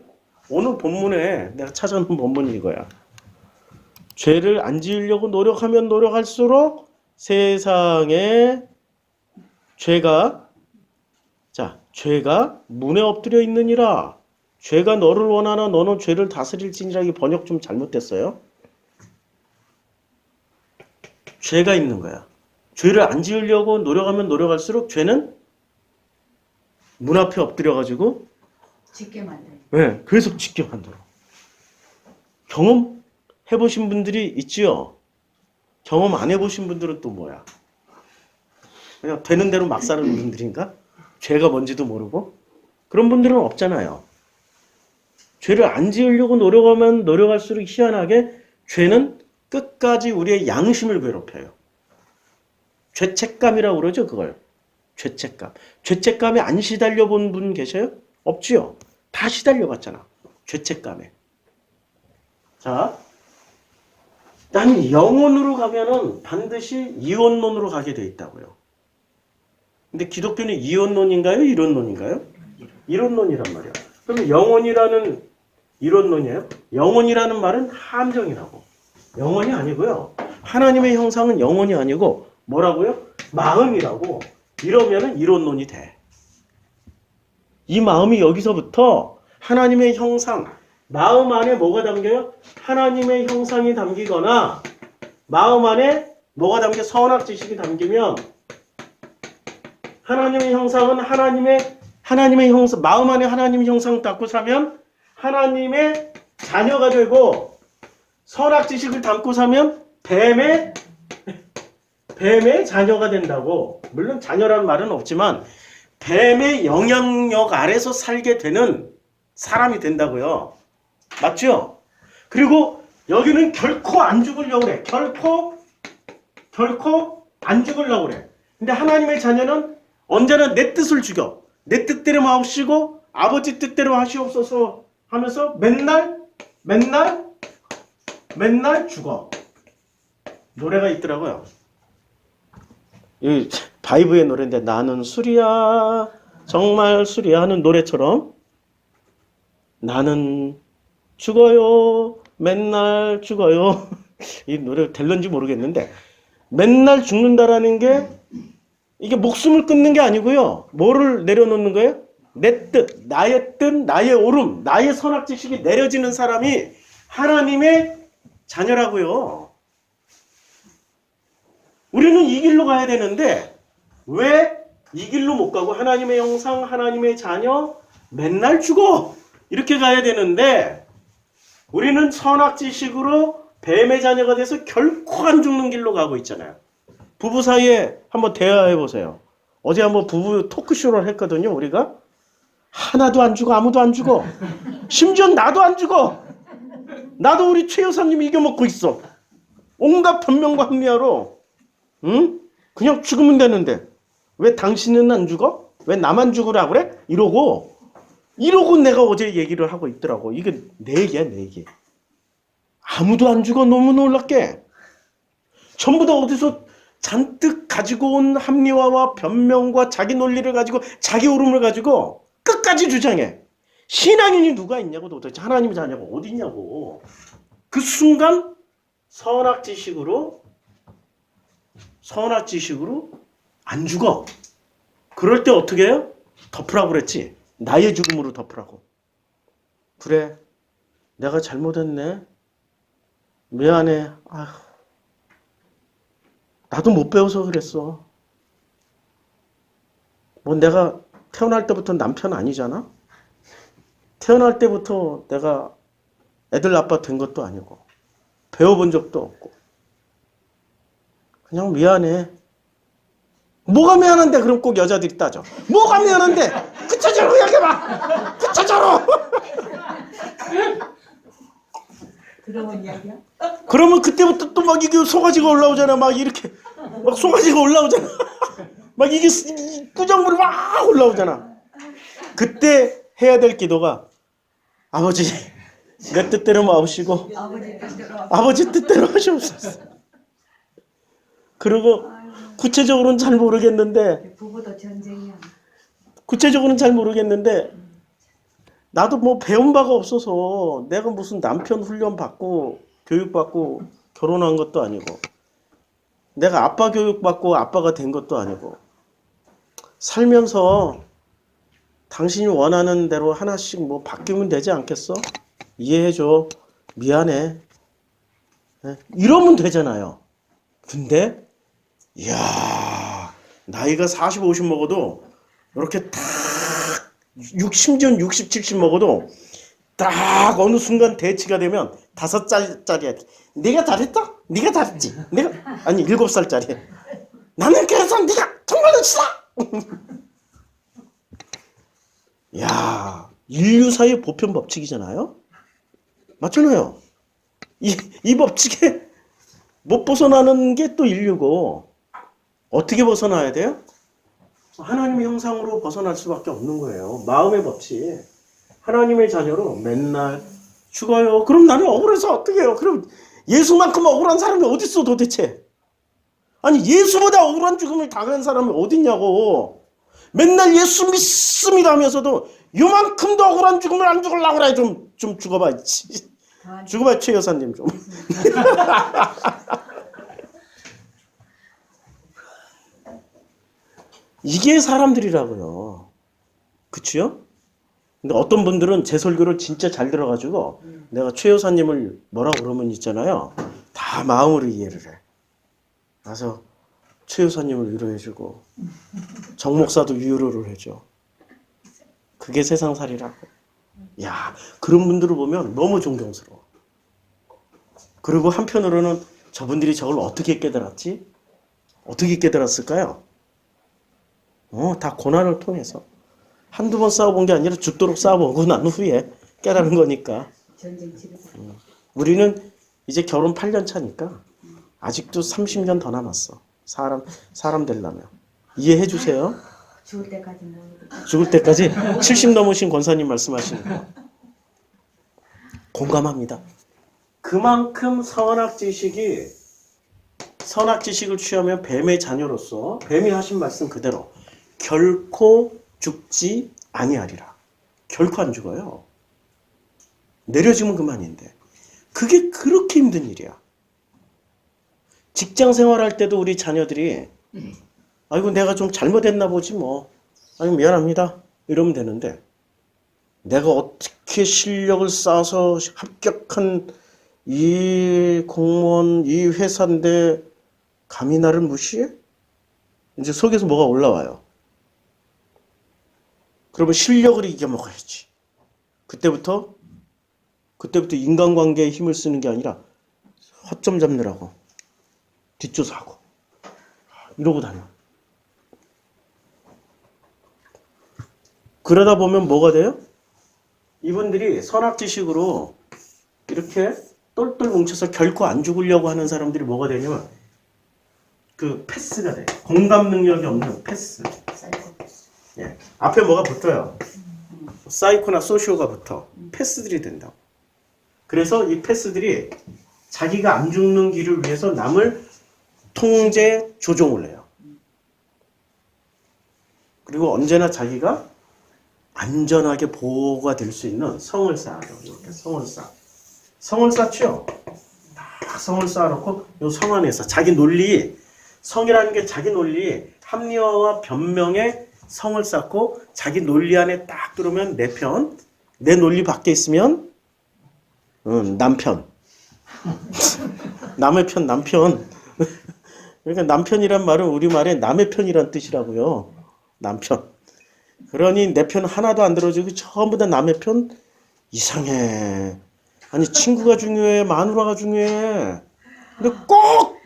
오늘 본문에 내가 찾아놓은 본문이 이거야. 죄를 안 지으려고 노력하면 노력할수록 세상에 죄가 문에 엎드려 있느니라. 죄가 너를 원하나 너는 죄를 다스릴지니라. 이 번역 좀 잘못됐어요. 죄가 있는 거야. 죄를 안 지으려고 노력하면 노력할수록 죄는 문 앞에 엎드려가지고 짓게 만들어. 네, 계속 짓게 만들어. 경험해보신 분들이 있지요? 경험 안 해보신 분들은 또 뭐야? 그냥 되는 대로 막 사는 분들인가? 죄가 뭔지도 모르고? 그런 분들은 없잖아요. 죄를 안 지으려고 노력하면 노력할수록 희한하게 죄는 끝까지 우리의 양심을 괴롭혀요. 죄책감이라고 그러죠, 그걸. 죄책감. 죄책감에 안 시달려 본 분 계셔요? 없지요? 다 시달려 봤잖아. 죄책감에. 자, 난 영혼으로 가면은 반드시 이원론으로 가게 돼 있다고요. 근데 기독교는 이원론인가요? 이론론인가요? 이론론이란 말이야. 그럼 영혼이라는 이론론이에요? 영혼이라는 말은 함정이라고. 영혼이 아니고요. 하나님의 형상은 영혼이 아니고 뭐라고요? 마음이라고. 이러면은 이론론이 돼. 이 마음이 여기서부터 하나님의 형상, 마음 안에 뭐가 담겨요? 하나님의 형상이 담기거나 마음 안에 뭐가 담겨? 선악 지식이 담기면 하나님의 형상은 하나님의 형상, 마음 안에 하나님의 형상 담고 사면 하나님의 자녀가 되고 선악 지식을 담고 사면 뱀의 자녀가 된다고. 물론 자녀라는 말은 없지만 뱀의 영향력 아래서 살게 되는 사람이 된다고요. 맞죠? 그리고 여기는 결코 안 죽으려고 그래. 결코 안 죽으려고 그래. 근데 하나님의 자녀는 언제나 내 뜻을 죽여. 내 뜻대로 마옵시고 아버지 뜻대로 하시옵소서 하면서 맨날 죽어. 노래가 있더라고요. 이 바이브의 노래인데 나는 술이야 정말 술이야 하는 노래처럼 나는 죽어요 맨날 죽어요. 이 노래 될런지 모르겠는데 맨날 죽는다라는 게 이게 목숨을 끊는 게 아니고요. 뭐를 내려놓는 거예요? 내 뜻, 나의 옳음, 나의 선악지식이 내려지는 사람이 하나님의 자녀라고요. 우리는 이 길로 가야 되는데 왜 이 길로 못 가고 하나님의 형상, 하나님의 자녀, 맨날 죽어 이렇게 가야 되는데 우리는 선악지식으로 뱀의 자녀가 돼서 결코 안 죽는 길로 가고 있잖아요. 부부 사이에 한번 대화해 보세요. 어제 한번 부부 토크쇼를 했거든요. 우리가 하나도 안 죽어, 아무도 안 죽어. 심지어 나도 안 죽어. 나도 우리 최 여사님 이겨먹고 있어. 온갖 변명과 합리화로 응? 그냥 죽으면 되는데 왜 당신은 안 죽어? 왜 나만 죽으라 그래? 이러고 내가 어제 얘기를 하고 있더라고. 이게 내 얘기야, 내 얘기. 아무도 안 죽어. 너무 놀랍게. 전부 다 어디서 잔뜩 가지고 온 합리화와 변명과 자기 논리를 가지고 자기 옳음을 가지고 끝까지 주장해. 신앙인이 누가 있냐고. 도대체 하나님의 자녀가 어디 있냐고. 그 순간 선악지식으로 안 죽어. 그럴 때 어떻게 해요? 덮으라고 그랬지. 나의 죽음으로 덮으라고. 그래. 내가 잘못했네. 미안해. 아휴. 나도 못 배워서 그랬어. 뭐 내가 태어날 때부터 남편 아니잖아? 태어날 때부터 내가 애들 아빠 된 것도 아니고 배워본 적도 없고 그냥 미안해. 뭐가 미안한데? 그럼 꼭 여자들이 따져. 뭐가 미안한데? 구체적으로 얘기해봐. 구체적으로. 들어본 이야기야? 그러면 그때부터 또 막 이게 소가지가 올라오잖아. 막 이렇게 막 소가지가 올라오잖아. 막 이게 꾸정물이 막 올라오잖아. 그때 해야 될 기도가 아버지 내 뜻대로 마옵시고 아버지 뜻대로 하시옵소서. 그리고 구체적으로는 잘 모르겠는데 부부도 전쟁이야. 구체적으로는 잘 모르겠는데 나도 뭐 배운 바가 없어서 내가 무슨 남편 훈련 받고 교육받고 결혼한 것도 아니고 내가 아빠 교육받고 아빠가 된 것도 아니고 살면서 당신이 원하는 대로 하나씩 뭐 바뀌면 되지 않겠어? 이해해줘. 미안해. 예? 이러면 되잖아요. 근데 이야 나이가 40, 50 먹어도 이렇게 딱 60년 60, 70 먹어도 딱 어느 순간 대치가 되면 5살짜리야. 네가 잘했다? 네가 잘했지? 내가 아니 7살짜리. 나는 그래서 네가 정말로 치다. 야 인류사의 보편 법칙이잖아요. 맞잖아요. 이 법칙에 못 벗어나는 게 또 인류고 어떻게 벗어나야 돼요? 하나님의 형상으로 벗어날 수밖에 없는 거예요. 마음의 법칙. 하나님의 자녀로 맨날 죽어요. 그럼 나는 억울해서 어떻게 해요? 그럼 예수만큼 억울한 사람이 어디 있어 도대체? 아니 예수보다 억울한 죽음을 당한 사람이 어디 있냐고. 맨날 예수 믿습니다 하면서도 요만큼도 억울한 죽음을 안 죽으려고 그래. 좀 죽어봐. 죽어봐 최 여사님 좀. 이게 사람들이라고요. 그치요? 근데 어떤 분들은 제 설교를 진짜 잘 들어가지고 내가 최 여사님을 뭐라 그러면 있잖아요. 다 마음으로 이해를 해. 그래서 최 여사님을 위로해주고 정 목사도 위로를 해줘. 그게 세상살이라고. 야, 그런 분들을 보면 너무 존경스러워. 그리고 한편으로는 저분들이 저걸 어떻게 깨달았지? 어떻게 깨달았을까요? 다 고난을 통해서. 한두 번 싸워본 게 아니라 죽도록 싸워보고 난 후에 깨달은 거니까. 전쟁 치르고. 우리는 이제 결혼 8년 차니까 아직도 30년 더 남았어. 사람 되려면. 이해해 주세요. 죽을 때까지 뭐. 죽을 때까지 70 넘으신 권사님 말씀하시는 거. 공감합니다. 그만큼 선악 지식을 취하면 뱀의 자녀로서 뱀이 하신 말씀 그대로 결코 죽지 아니하리라. 결코 안 죽어요. 내려지면 그만인데. 그게 그렇게 힘든 일이야. 직장 생활할 때도 우리 자녀들이 아이고 내가 좀 잘못했나 보지 뭐. 아이고 미안합니다. 이러면 되는데 내가 어떻게 실력을 쌓아서 합격한 이 공무원, 이 회사인데 감히 나를 무시해? 이제 속에서 뭐가 올라와요. 그러면 실력을 이겨먹어야지. 그때부터 인간관계에 힘을 쓰는 게 아니라 허점 잡느라고 뒷조사하고 이러고 다녀. 그러다 보면 뭐가 돼요? 이분들이 선악지식으로 이렇게 똘똘 뭉쳐서 결코 안 죽으려고 하는 사람들이 뭐가 되냐면 그 패스가 돼. 공감 능력이 없는 패스. 예. 앞에 뭐가 붙어요. 사이코나 소시오가 붙어. 패스들이 된다고. 그래서 이 패스들이 자기가 안 죽는 길을 위해서 남을 통제, 조종을 해요. 그리고 언제나 자기가 안전하게 보호가 될 수 있는 성을 쌓아요. 이렇게 성을 쌓아. 성을 쌓죠? 딱 성을 쌓아놓고 이 성 안에서 자기 논리, 성이라는 게 자기 논리, 합리화와 변명의 성을 쌓고 자기 논리 안에 딱 들어오면 내 편, 내 논리 밖에 있으면 남편. 남의 편, 남편. 그러니까 남편이란 말은 우리말에 남의 편이란 뜻이라고요. 남편. 그러니 내 편 하나도 안 들어주고 전부 다 남의 편? 이상해. 아니 친구가 중요해? 마누라가 중요해? 근데 꼭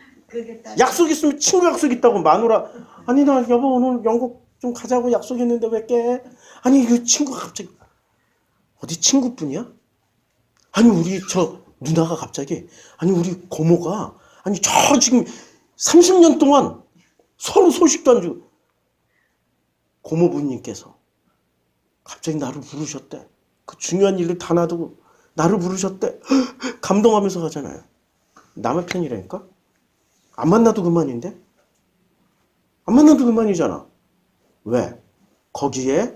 약속 있으면 친구 약속 있다고 마누라 아니 나 여보 오늘 영국 좀 가자고 약속했는데 왜 깨? 아니 이 친구가 갑자기 어디 친구뿐이야? 아니 우리 저 누나가 갑자기 아니 우리 고모가 아니 저 지금 30년 동안 서로 소식도 안 주고 고모부님께서 갑자기 나를 부르셨대. 그 중요한 일을 다 놔두고 나를 부르셨대. 감동하면서 가잖아요. 남의 편이라니까? 안 만나도 그만인데? 안 만나도 그만이잖아. 왜? 거기에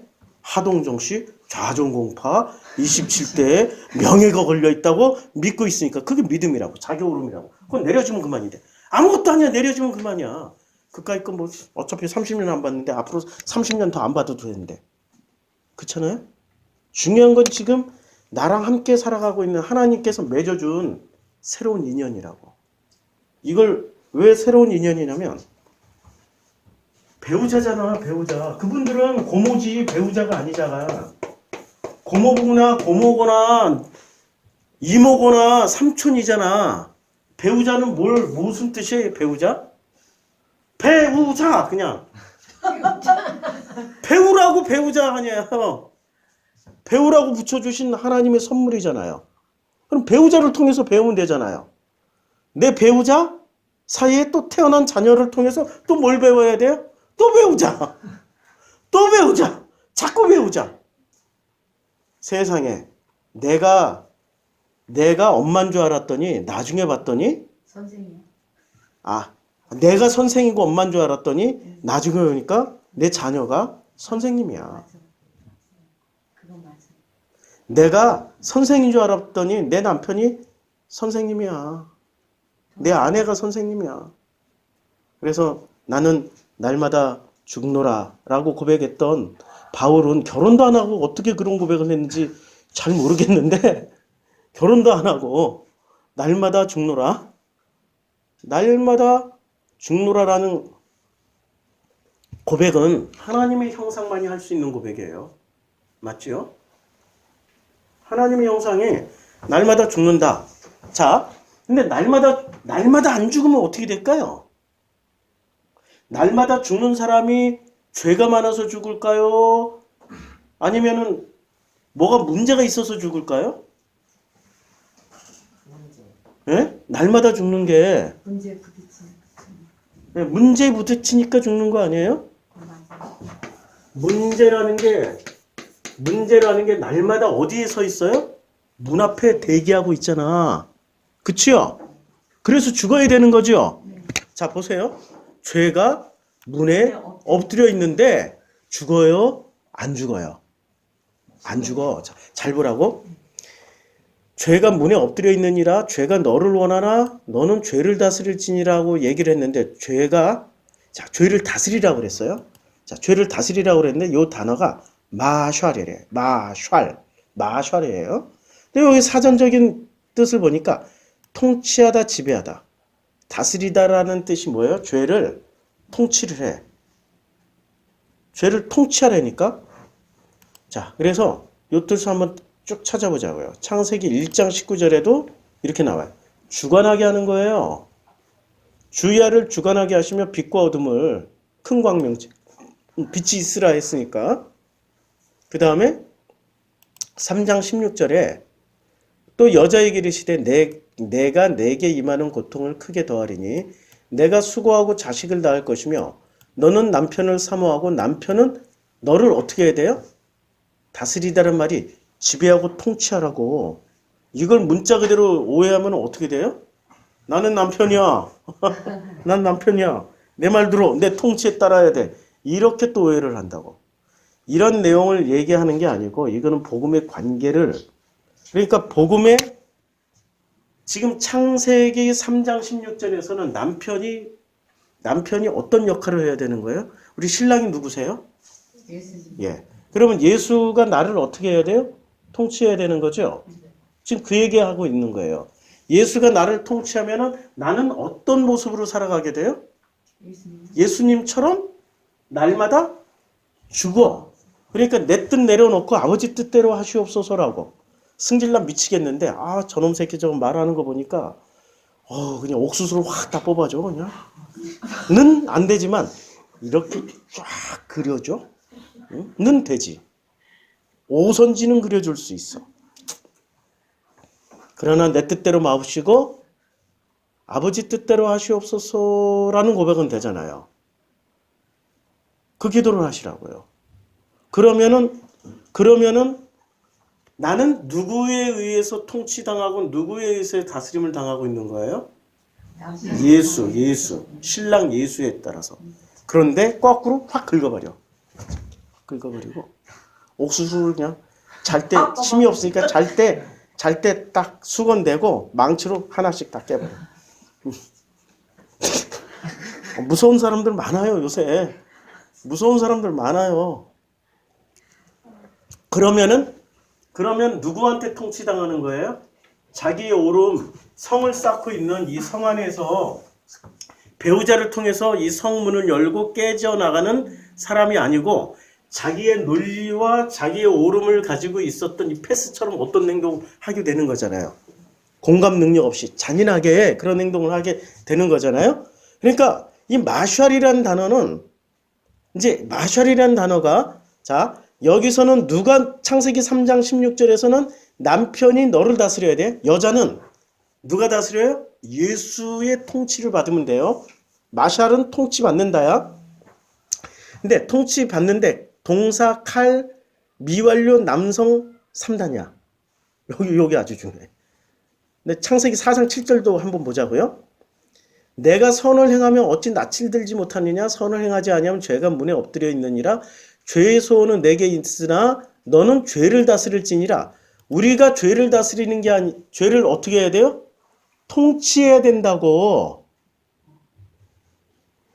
하동정 씨 좌종공파 27대에 명예가 걸려있다고 믿고 있으니까 그게 믿음이라고. 자기 오름이라고. 그건 내려주면 그만인데. 아무것도 아니야. 내려주면 그만이야. 그까이 거 뭐 어차피 30년 안 받는데 앞으로 30년 더 안 받아도 되는데. 그렇잖아요? 중요한 건 지금 나랑 함께 살아가고 있는 하나님께서 맺어준 새로운 인연이라고. 이걸 왜 새로운 인연이냐면 배우자잖아, 배우자. 그분들은 고모지 배우자가 아니잖아. 고모부나 고모거나 이모거나 삼촌이잖아. 배우자는 무슨 뜻이에요, 배우자? 배우자, 그냥. 배우라고 배우자 아니에요. 배우라고 붙여주신 하나님의 선물이잖아요. 그럼 배우자를 통해서 배우면 되잖아요. 내 배우자 사이에 또 태어난 자녀를 통해서 또 뭘 배워야 돼요? 또 배우자. 또 배우자. 자꾸 배우자. 세상에 내가 엄마인 줄 알았더니 나중에 봤더니 선생님. 내가 선생이고 엄마인 줄 알았더니 나중에 보니까 내 자녀가 선생님이야. 맞아. 그건 맞아. 내가 선생인 줄 알았더니 내 남편이 선생님이야. 내 아내가 선생님이야. 그래서 나는 날마다 죽노라라고 고백했던 바울은 결혼도 안 하고 어떻게 그런 고백을 했는지 잘 모르겠는데 결혼도 안 하고 날마다 죽노라. 날마다 죽노라라는 고백은 하나님의 형상만이 할 수 있는 고백이에요. 맞죠? 하나님의 형상이 날마다 죽는다. 자, 근데 날마다 안 죽으면 어떻게 될까요? 날마다 죽는 사람이 죄가 많아서 죽을까요? 아니면은 뭐가 문제가 있어서 죽을까요? 예? 날마다 죽는 게 문제 부딪히는. 문제에 부딪히니까 죽는 거 아니에요? 맞아. 문제라는 게 날마다 어디에 서 있어요? 문 앞에 대기하고 있잖아. 그치요? 그래서 죽어야 되는 거죠? 네. 자, 보세요. 죄가 문에 엎드려 있는데 죽어요? 안 죽어요? 안 죽어. 자, 잘 보라고. 죄가 문에 엎드려 있느니라 죄가 너를 원하나 너는 죄를 다스릴지니라고 얘기를 했는데 죄를 다스리라고 그랬어요. 자, 죄를 다스리라고 그랬는데 이 단어가 마샬이래. 마샬이에요. 근데 여기 사전적인 뜻을 보니까 통치하다, 지배하다. 다스리다라는 뜻이 뭐예요? 죄를 통치를 해. 죄를 통치하라니까. 자, 그래서 이 뜻을 한번 쭉 찾아보자고요. 창세기 1장 19절에도 이렇게 나와요. 주관하게 하는 거예요. 주야를 주관하게 하시며 빛과 어둠을 큰 광명체 빛이 있으라 했으니까. 그 다음에 3장 16절에 또 여자에게 이르시되 내가 내게 임하는 고통을 크게 더하리니 내가 수고하고 자식을 낳을 것이며 너는 남편을 사모하고 남편은 너를 어떻게 해야 돼요? 다스리다는 말이 지배하고 통치하라고. 이걸 문자 그대로 오해하면 어떻게 돼요? 나는 남편이야. 난 남편이야. 내 말 들어. 내 통치에 따라야 돼. 이렇게 또 오해를 한다고. 이런 내용을 얘기하는 게 아니고 이거는 복음의 관계를, 그러니까 복음의 지금 창세기 3장 16절에서는 남편이 어떤 역할을 해야 되는 거예요? 우리 신랑이 누구세요? 예수님. 예. 그러면 예수가 나를 어떻게 해야 돼요? 통치해야 되는 거죠? 지금 그 얘기하고 있는 거예요. 예수가 나를 통치하면은 나는 어떤 모습으로 살아가게 돼요? 예수님처럼 날마다 죽어. 그러니까 내 뜻 내려놓고 아버지 뜻대로 하시옵소서라고. 승질나 미치겠는데 저놈 새끼 저거 말하는 거 보니까 그냥 옥수수를 확 다 뽑아줘 그냥. 는 안 되지만 이렇게 쫙 그려줘. 응? 는 되지. 오선지는 그려줄 수 있어. 그러나 내 뜻대로 마옵시고 아버지 뜻대로 하시옵소서라는 고백은 되잖아요. 그 기도를 하시라고요. 그러면은 나는 누구에 의해서 통치당하고 누구에 의해서 다스림을 당하고 있는 거예요? 예수. 신랑 예수에 따라서. 그런데 거꾸로 확 긁어버려. 긁어버리고 옥수수를 그냥 잘 때 힘이 없으니까 잘 때 딱 수건대고 망치로 하나씩 다 깨버려. 무서운 사람들 많아요 요새. 무서운 사람들 많아요. 그러면 누구한테 통치당하는 거예요? 자기의 오름, 성을 쌓고 있는 이 성 안에서 배우자를 통해서 이 성문을 열고 깨져나가는 사람이 아니고 자기의 논리와 자기의 오름을 가지고 있었던 이 패스처럼 어떤 행동을 하게 되는 거잖아요. 공감 능력 없이 잔인하게 그런 행동을 하게 되는 거잖아요. 그러니까 이 마샬이라는 단어는 이제 마샬이라는 단어가 자 여기서는 누가 창세기 3장 16절에서는 남편이 너를 다스려야 돼. 여자는 누가 다스려요? 예수의 통치를 받으면 돼요. 마샬은 통치 받는다야. 근데 통치 받는데 동사 칼 미완료 남성 3단이야. 여기 아주 중요해. 근데 창세기 4장 7절도 한번 보자고요. 내가 선을 행하면 어찌 낯을 들지 못하느냐 선을 행하지 아니하면 죄가 문에 엎드려 있느니라 죄의 소원은 내게 있으나 너는 죄를 다스릴지니라. 우리가 죄를 다스리는 게 아니 죄를 어떻게 해야 돼요? 통치해야 된다고.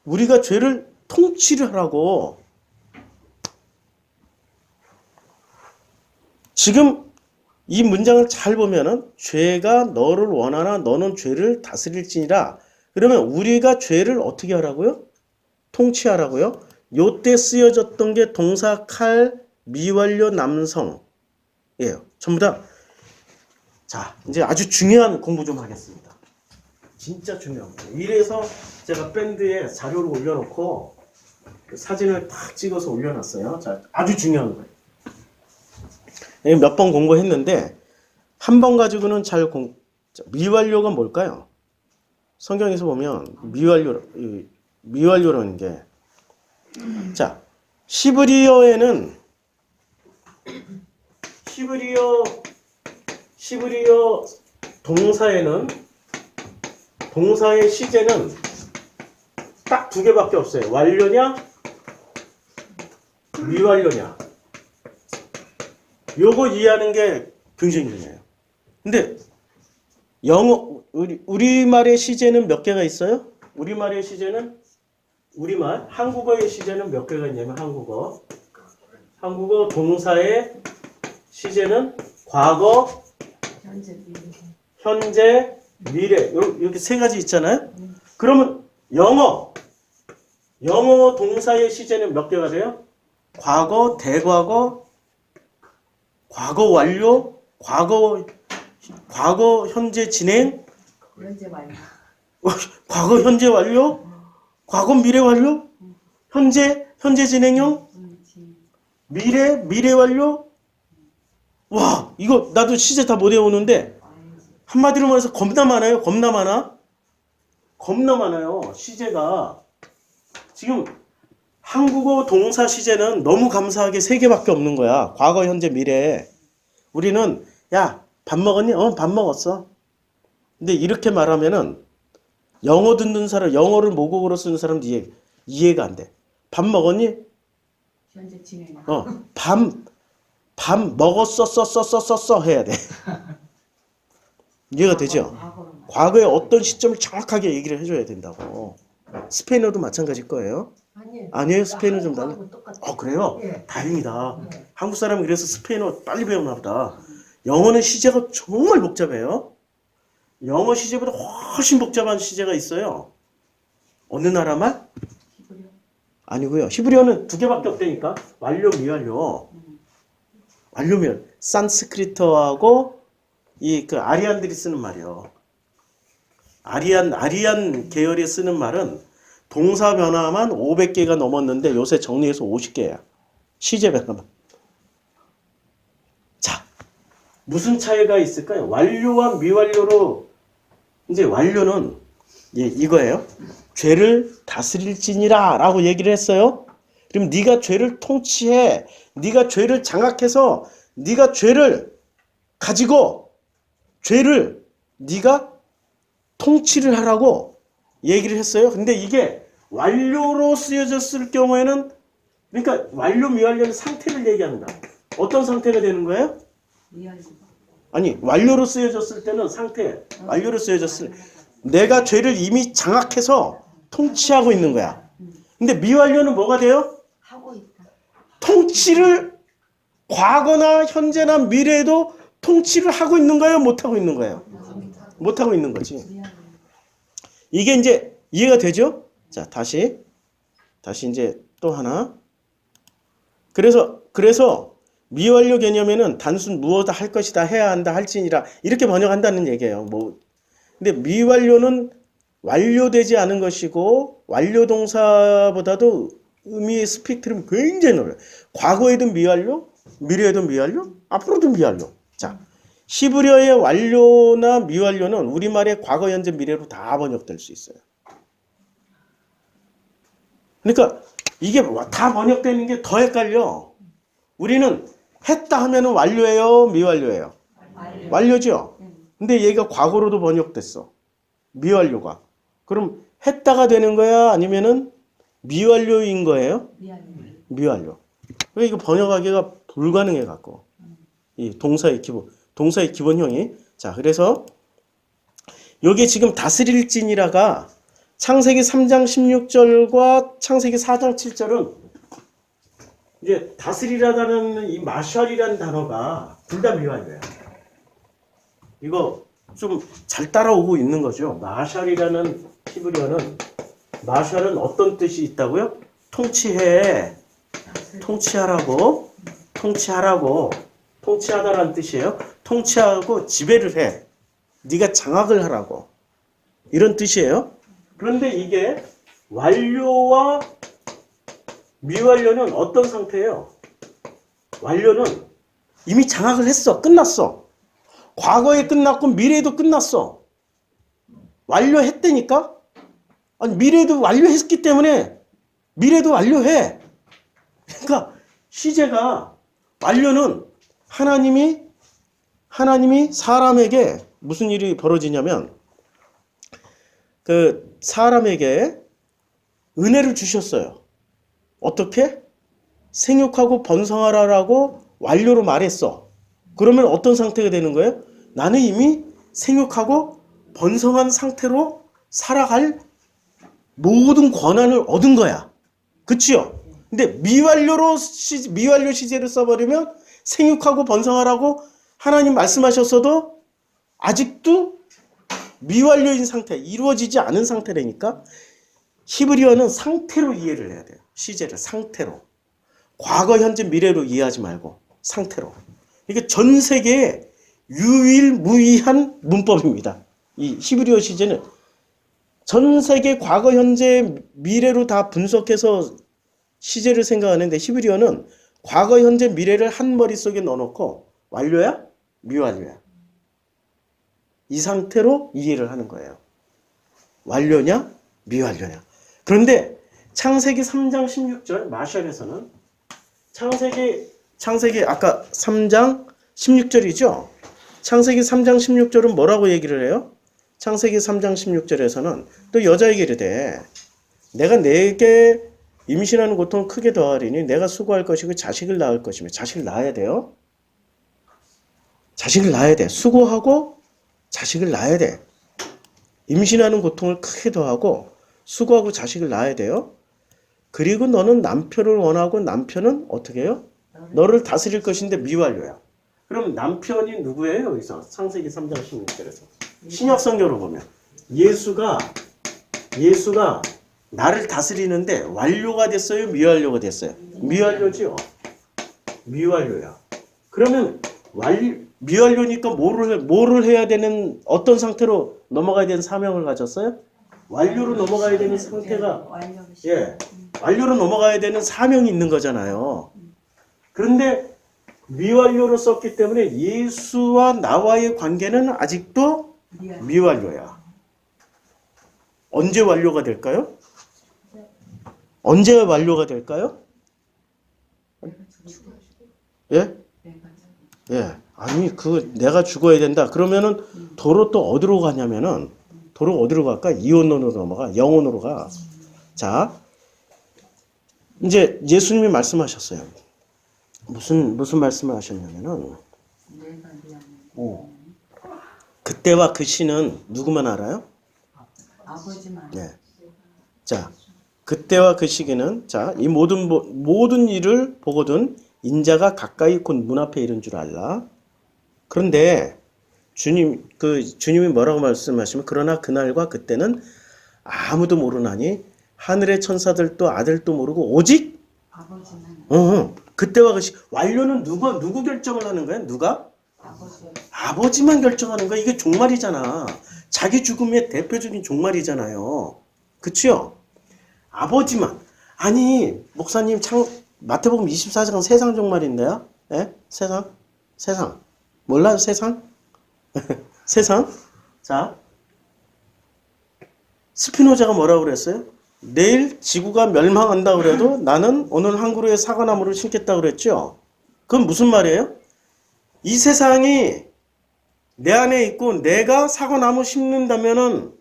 우리가 죄를 통치를 하라고. 지금 이 문장을 잘 보면은 죄가 너를 원하나 너는 죄를 다스릴지니라. 그러면 우리가 죄를 어떻게 하라고요? 통치하라고요? 요때 쓰여졌던 게 동사 칼 미완료 남성이에요. 전부 다. 자, 이제 아주 중요한 공부 좀 하겠습니다. 진짜 중요한 거예요. 이래서 제가 밴드에 자료를 올려놓고 사진을 딱 찍어서 올려놨어요. 자, 아주 중요한 거예요. 몇 번 공부했는데 한 번 가지고는 미완료가 뭘까요? 성경에서 보면 미완료라는 게 자, 히브리어에는 히브리어 동사의 시제는 딱 두 개밖에 없어요. 완료냐 미완료냐. 요거 이해하는 게 굉장히 중요해요. 근데 우리말의 시제는 몇 개가 있어요? 우리말의 시제는 한국어의 시제는 몇 개가 있냐면 한국어 동사의 시제는 과거, 현재, 미래 이렇게 세 가지 있잖아요. 그러면 영어 동사의 시제는 몇 개가 돼요? 과거, 대과거, 과거 완료, 과거 현재 진행, 과거 현재 완료, 과거 미래 완료, 현재 진행형, 미래 완료. 와, 이거 나도 시제 다 못 외우는데 한마디로 말해서 겁나 많아요. 겁나 많아요. 시제가 지금 한국어 동사 시제는 너무 감사하게 3개밖에 없는 거야. 과거, 현재, 미래. 우리는 야, 밥 먹었니? 밥 먹었어. 근데 이렇게 말하면은 영어 듣는 사람, 영어를 모국어로 쓰는 사람도 이해가 안 돼. 밥 먹었니? 현재 진행. 밥 먹었어 해야 돼. 이해가 되죠? 과거의 어떤 시점을 정확하게 얘기를 해줘야 된다고. 스페인어도 마찬가지일 거예요. 아니에요? 스페인어 좀 달라? 그래요? 예. 다행이다. 한국 사람이 그래서 스페인어 빨리 배우나 보다. 영어는 시제가 정말 복잡해요. 영어 시제보다 훨씬 복잡한 시제가 있어요. 어느 나라 말? 히브리어. 아니고요. 히브리어는 2개밖에 없다니까. 완료, 미완료. 완료, 미완료. 산스크리트하고 그 아리안들이 쓰는 말이요. 아리안 계열이 쓰는 말은 동사 변화만 500개가 넘었는데 요새 정리해서 50개야. 시제 변화만. 자, 무슨 차이가 있을까요? 완료와 미완료로 이제 완료는 이거예요. 죄를 다스릴지니라 라고 얘기를 했어요. 그럼 네가 죄를 통치해. 네가 죄를 장악해서 네가 죄를 가지고 죄를 네가 통치를 하라고 얘기를 했어요. 근데 이게 완료로 쓰여졌을 경우에는 그러니까 완료 미완료는 상태를 얘기한다. 어떤 상태가 되는 거예요? 미완료. 아니, 완료로 쓰여졌을 때는 완료로 쓰여졌을 때 내가 죄를 이미 장악해서 통치하고 있는 거야. 근데 미완료는 뭐가 돼요? 하고 있다. 통치를 과거나 현재나 미래에도 통치를 하고 있는 거예요? 못하고 있는 거예요? 못하고 있는 거지. 미완료. 이게 이제 이해가 되죠? 자, 다시 이제 또 하나. 그래서 미완료 개념에는 단순 무엇을 할 것이다, 해야 한다, 할지니라 이렇게 번역한다는 얘기예요. 뭐 근데 미완료는 완료되지 않은 것이고 완료 동사보다도 의미의 스펙트럼이 굉장히 넓어요. 과거에도 미완료, 미래에도 미완료, 앞으로도 미완료. 자, 히브리어의 완료나 미완료는 우리말의 과거, 현재, 미래로 다 번역될 수 있어요. 그러니까 이게 다 번역되는 게 더 헷갈려. 우리는 했다 하면은 완료예요, 미완료예요? 완료죠. 근데 얘가 과거로도 번역됐어. 미완료가. 그럼 했다가 되는 거야? 아니면은 미완료인 거예요? 미완료. 미완료. 왜 이거 번역하기가 불가능해 갖고. 이 동사의 기본형이. 자, 그래서 여기 지금 다스릴지니라가 창세기 3장 16절과 창세기 4장 7절은 이제 다스리라다는 이 마샬이라는 단어가 둘 다 미완료야. 이거 좀 잘 따라오고 있는 거죠. 마샬이라는 히브리어는 마샬은 어떤 뜻이 있다고요? 통치해. 통치하다라는 뜻이에요. 통치하고 지배를 해. 네가 장악을 하라고. 이런 뜻이에요. 그런데 이게 완료와 미완료는 어떤 상태예요? 완료는 이미 장악을 했어. 끝났어. 과거에 끝났고 미래에도 끝났어. 완료했다니까? 아니, 미래에도 완료했기 때문에 미래도 완료해. 그러니까 시제가 완료는 하나님이 사람에게 무슨 일이 벌어지냐면 그 사람에게 은혜를 주셨어요. 어떻게? 생육하고 번성하라라고 완료로 말했어. 그러면 어떤 상태가 되는 거예요? 나는 이미 생육하고 번성한 상태로 살아갈 모든 권한을 얻은 거야. 그치요? 근데 미완료 시제를 써버리면 생육하고 번성하라고 하나님 말씀하셨어도 아직도 미완료인 상태, 이루어지지 않은 상태라니까 히브리어는 상태로 이해를 해야 돼요. 시제를 상태로. 과거, 현재, 미래로 이해하지 말고 상태로. 이게 전 세계의 유일무이한 문법입니다. 이 히브리어 시제는 전 세계 과거, 현재, 미래로 다 분석해서 시제를 생각하는데 히브리어는 과거, 현재, 미래를 한 머릿속에 넣어놓고 완료야? 미완료야? 이 상태로 이해를 하는 거예요. 완료냐? 미완료냐? 그런데 창세기 3장 16절 마샬에서는 창세기 아까 3장 16절이죠? 창세기 3장 16절은 뭐라고 얘기를 해요? 창세기 3장 16절에서는 또 여자에게 이르되 내가 내게 임신하는 고통을 크게 더하리니 내가 수고할 것이고 자식을 낳을 것이며 자식을 낳아야 돼요. 자식을 낳아야 돼. 수고하고 자식을 낳아야 돼. 임신하는 고통을 크게 더하고 수고하고 자식을 낳아야 돼요. 그리고 너는 남편을 원하고 남편은 어떻게 해요? 너를 다스릴 것인데 미완료야. 그럼 남편이 누구예요? 여기서 창세기 3장 16절에서 신약 성경으로 보면 예수가 나를 다스리는데 완료가 됐어요? 미완료가 됐어요? 미완료죠. 미완료야. 그러면 미완료니까 뭐를 해야 되는 어떤 상태로 넘어가야 되는 사명을 가졌어요? 완료로 넘어가야 되는 상태가 완료로 넘어가야 되는 사명이 있는 거잖아요. 그런데 미완료로 썼기 때문에 예수와 나와의 관계는 아직도 미완료야. 언제 완료가 될까요? 언제 완료가 될까요? 예? 예. 아니, 내가 죽어야 된다. 그러면은 도로 또 어디로 가냐면은 도로 어디로 갈까? 이혼론으로 넘어가. 영혼으로 가. 자, 이제 예수님이 말씀하셨어요. 무슨 말씀을 하셨냐면은 내가 미안해. 그때와 그 시는 누구만 알아요? 아버지만. 네. 자, 그때와 그 시기는 자, 이 모든 일을 보거든 인자가 가까이 곧 문 앞에 이른 줄 알라. 그런데 주님이 뭐라고 말씀하시면 그러나 그날과 그때는 아무도 모르나니 하늘의 천사들도 아들도 모르고 오직 아버지만. 그때와 그 시 완료는 누구 결정을 하는 거야? 누가? 아버지. 아버지만 결정하는 거야. 이게 종말이잖아. 자기 죽음의 대표적인 종말이잖아요. 그치요? 아버지만. 아니, 목사님, 마태복음 24장 세상 종말인데요? 예? 세상. 몰라요, 세상? 세상? 자, 스피노자가 뭐라고 그랬어요? 내일 지구가 멸망한다 그래도 나는 오늘 한 그루의 사과나무를 심겠다 그랬죠? 그건 무슨 말이에요? 이 세상이 내 안에 있고 내가 사과나무 심는다면은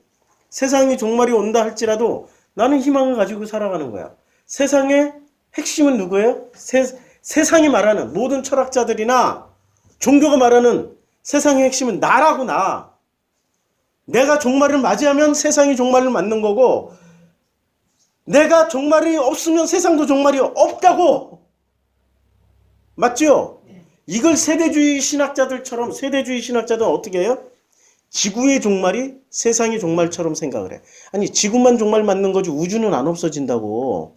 세상이 종말이 온다 할지라도 나는 희망을 가지고 살아가는 거야. 세상의 핵심은 누구예요? 세상이 말하는 모든 철학자들이나 종교가 말하는 세상의 핵심은 나라고 나. 내가 종말을 맞이하면 세상이 종말을 맞는 거고 내가 종말이 없으면 세상도 종말이 없다고. 맞죠? 이걸 세대주의 신학자들은 어떻게 해요? 지구의 종말이 세상의 종말처럼 생각을 해. 아니, 지구만 종말 맞는 거지 우주는 안 없어진다고.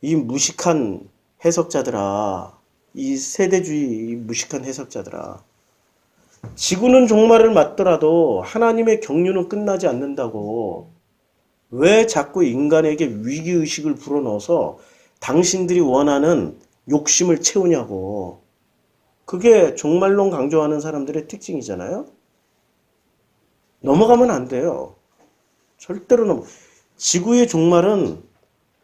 이 무식한 해석자들아. 이 세대주의 무식한 해석자들아. 지구는 종말을 맞더라도 하나님의 경륜은 끝나지 않는다고. 왜 자꾸 인간에게 위기의식을 불어넣어서 당신들이 원하는 욕심을 채우냐고. 그게 종말론 강조하는 사람들의 특징이잖아요. 넘어가면 안 돼요. 절대로 지구의 종말은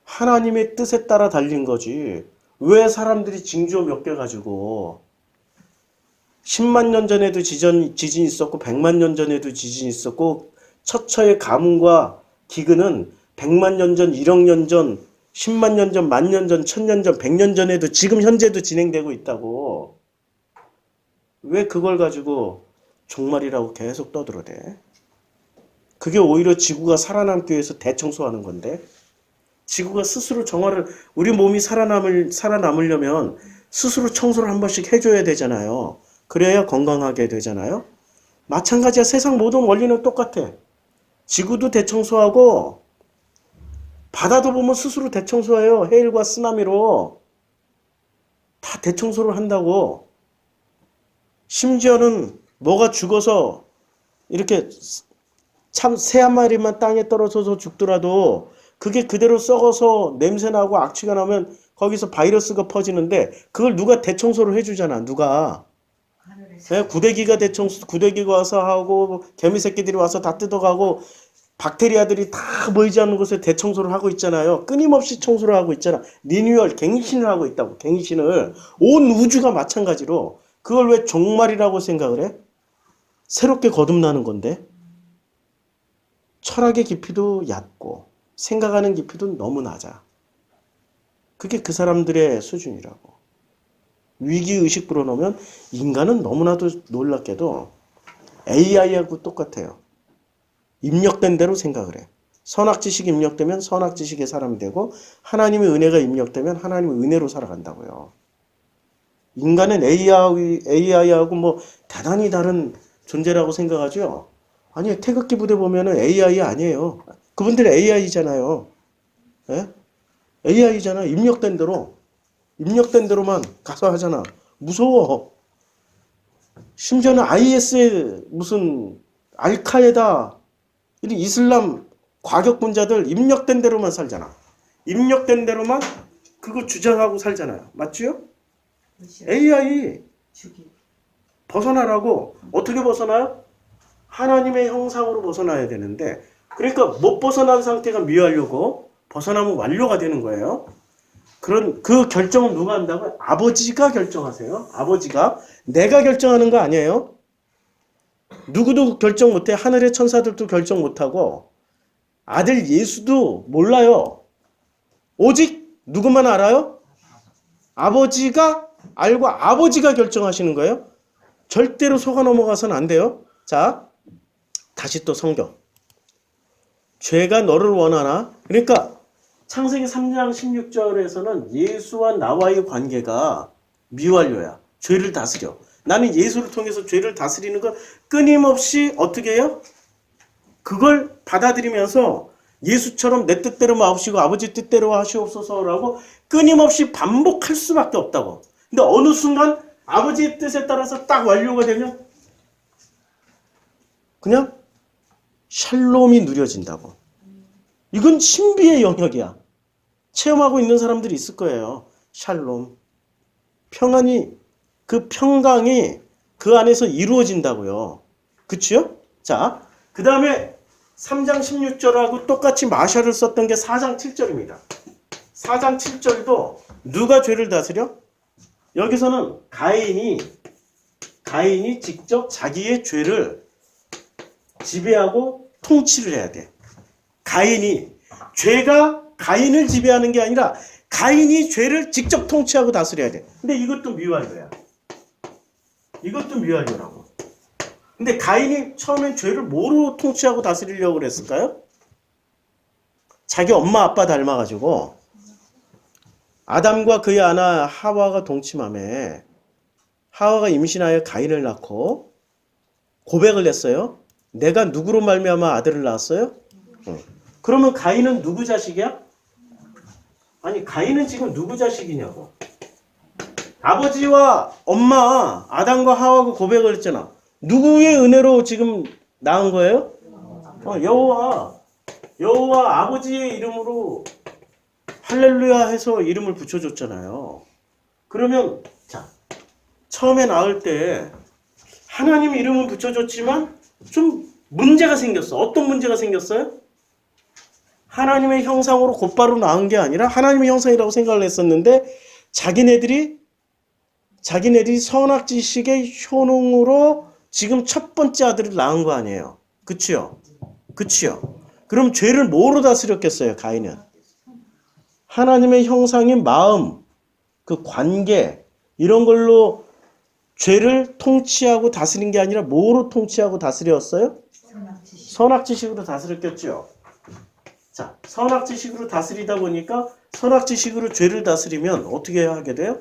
하나님의 뜻에 따라 달린 거지. 왜 사람들이 징조 몇 개 가지고 10만 년 전에도 지진이 있었고 100만 년 전에도 지진이 있었고 처처의 가뭄과 기근은 100만 년 전, 1억 년 전, 10만 년 전, 만 년 전, 1000년 전, 100년 전에도 지금 현재도 진행되고 있다고. 왜 그걸 가지고 종말이라고 계속 떠들어대? 그게 오히려 지구가 살아남기 위해서 대청소하는 건데 지구가 스스로 우리 몸이 살아남으려면 스스로 청소를 한 번씩 해줘야 되잖아요. 그래야 건강하게 되잖아요. 마찬가지야. 세상 모든 원리는 똑같아. 지구도 대청소하고 바다도 보면 스스로 대청소해요. 해일과 쓰나미로 다 대청소를 한다고. 심지어는 뭐가 죽어서 이렇게 참 새 한 마리만 땅에 떨어져서 죽더라도 그게 그대로 썩어서 냄새나고 악취가 나면 거기서 바이러스가 퍼지는데 그걸 누가 대청소를 해주잖아. 누가. 네, 구데기가 와서 하고 개미 새끼들이 와서 다 뜯어가고 박테리아들이 다 모이지 않는 곳에 대청소를 하고 있잖아요. 끊임없이 청소를 하고 있잖아. 리뉴얼, 갱신을 하고 있다고. 갱신을. 온 우주가 마찬가지로 그걸 왜 종말이라고 생각을 해? 새롭게 거듭나는 건데. 철학의 깊이도 얕고 생각하는 깊이도 너무 낮아. 그게 그 사람들의 수준이라고. 위기의식 불어넣으면 인간은 너무나도 놀랍게도 AI하고 똑같아요. 입력된 대로 생각을 해. 선악지식이 입력되면 선악지식의 사람이 되고 하나님의 은혜가 입력되면 하나님의 은혜로 살아간다고요. 인간은 AI하고 뭐 대단히 다른 존재라고 생각하죠. 아니, 태극기 부대 보면은 AI 아니에요. 그분들 AI잖아요. 예? AI잖아. 입력된 대로만 가서 하잖아. 무서워. 심지어는 IS의 무슨 알카에다 이 이슬람 과격분자들 입력된 대로만 살잖아. 입력된 대로만 그거 주장하고 살잖아요. 맞지요? AI 벗어나라고. 어떻게 벗어나요? 하나님의 형상으로 벗어나야 되는데 그러니까 못 벗어난 상태가 미완료고 벗어나면 완료가 되는 거예요. 그 결정은 누가 한다고요? 아버지가 결정하세요. 아버지가. 내가 결정하는 거 아니에요. 누구도 결정 못해. 하늘의 천사들도 결정 못하고 아들 예수도 몰라요. 오직 누구만 알아요? 아버지가 알고 아버지가 결정하시는 거예요. 절대로 속아 넘어가서는 안 돼요. 자, 다시 또 성경. 죄가 너를 원하나? 그러니까 창세기 3장 16절에서는 예수와 나와의 관계가 미완료야. 죄를 다스려. 나는 예수를 통해서 죄를 다스리는 걸 끊임없이 어떻게 해요? 그걸 받아들이면서 예수처럼 내 뜻대로 마옵시고 아버지 뜻대로 하시옵소서라고 끊임없이 반복할 수밖에 없다고. 근데 어느 순간 아버지의 뜻에 따라서 딱 완료가 되면 그냥 샬롬이 누려진다고. 이건 신비의 영역이야. 체험하고 있는 사람들이 있을 거예요. 샬롬. 평안이, 그 평강이 그 안에서 이루어진다고요. 그치요? 자, 그 다음에 3장 16절하고 똑같이 마샤를 썼던 게 4장 7절입니다. 4장 7절도 누가 죄를 다스려? 여기서는 가인이 직접 자기의 죄를 지배하고 통치를 해야 돼. 죄가 가인을 지배하는 게 아니라 가인이 죄를 직접 통치하고 다스려야 돼. 근데 이것도 미완료야. 이것도 미완료라고. 근데 가인이 처음엔 죄를 뭐로 통치하고 다스리려고 그랬을까요? 자기 엄마 아빠 닮아가지고 아담과 그의 아내 하와가 동침함에 하와가 임신하여 가인을 낳고 고백을 했어요. 내가 누구로 말미암아 아들을 낳았어요? 그러면 가인은 누구 자식이야? 아니, 가인은 지금 누구 자식이냐고. 아버지와 엄마 아담과 하와가 고백을 했잖아. 누구의 은혜로 지금 낳은 거예요? 여호와 아버지의 이름으로 할렐루야 해서 이름을 붙여줬잖아요. 그러면 자, 처음에 낳을 때 하나님 이름은 붙여줬지만 좀 문제가 생겼어. 어떤 문제가 생겼어요? 하나님의 형상으로 곧바로 낳은 게 아니라 하나님의 형상이라고 생각을 했었는데 자기네들이 선악지식의 효능으로 지금 첫 번째 아들을 낳은 거 아니에요. 그치요? 그럼 죄를 뭐로 다스렸겠어요, 가인은? 하나님의 형상인 마음, 그 관계, 이런 걸로 죄를 통치하고 다스린 게 아니라 뭐로 통치하고 다스렸어요? 선악지식으로 다스렸겠죠. 자, 선악지식으로 다스리다 보니까 선악지식으로 죄를 다스리면 어떻게 하게 돼요?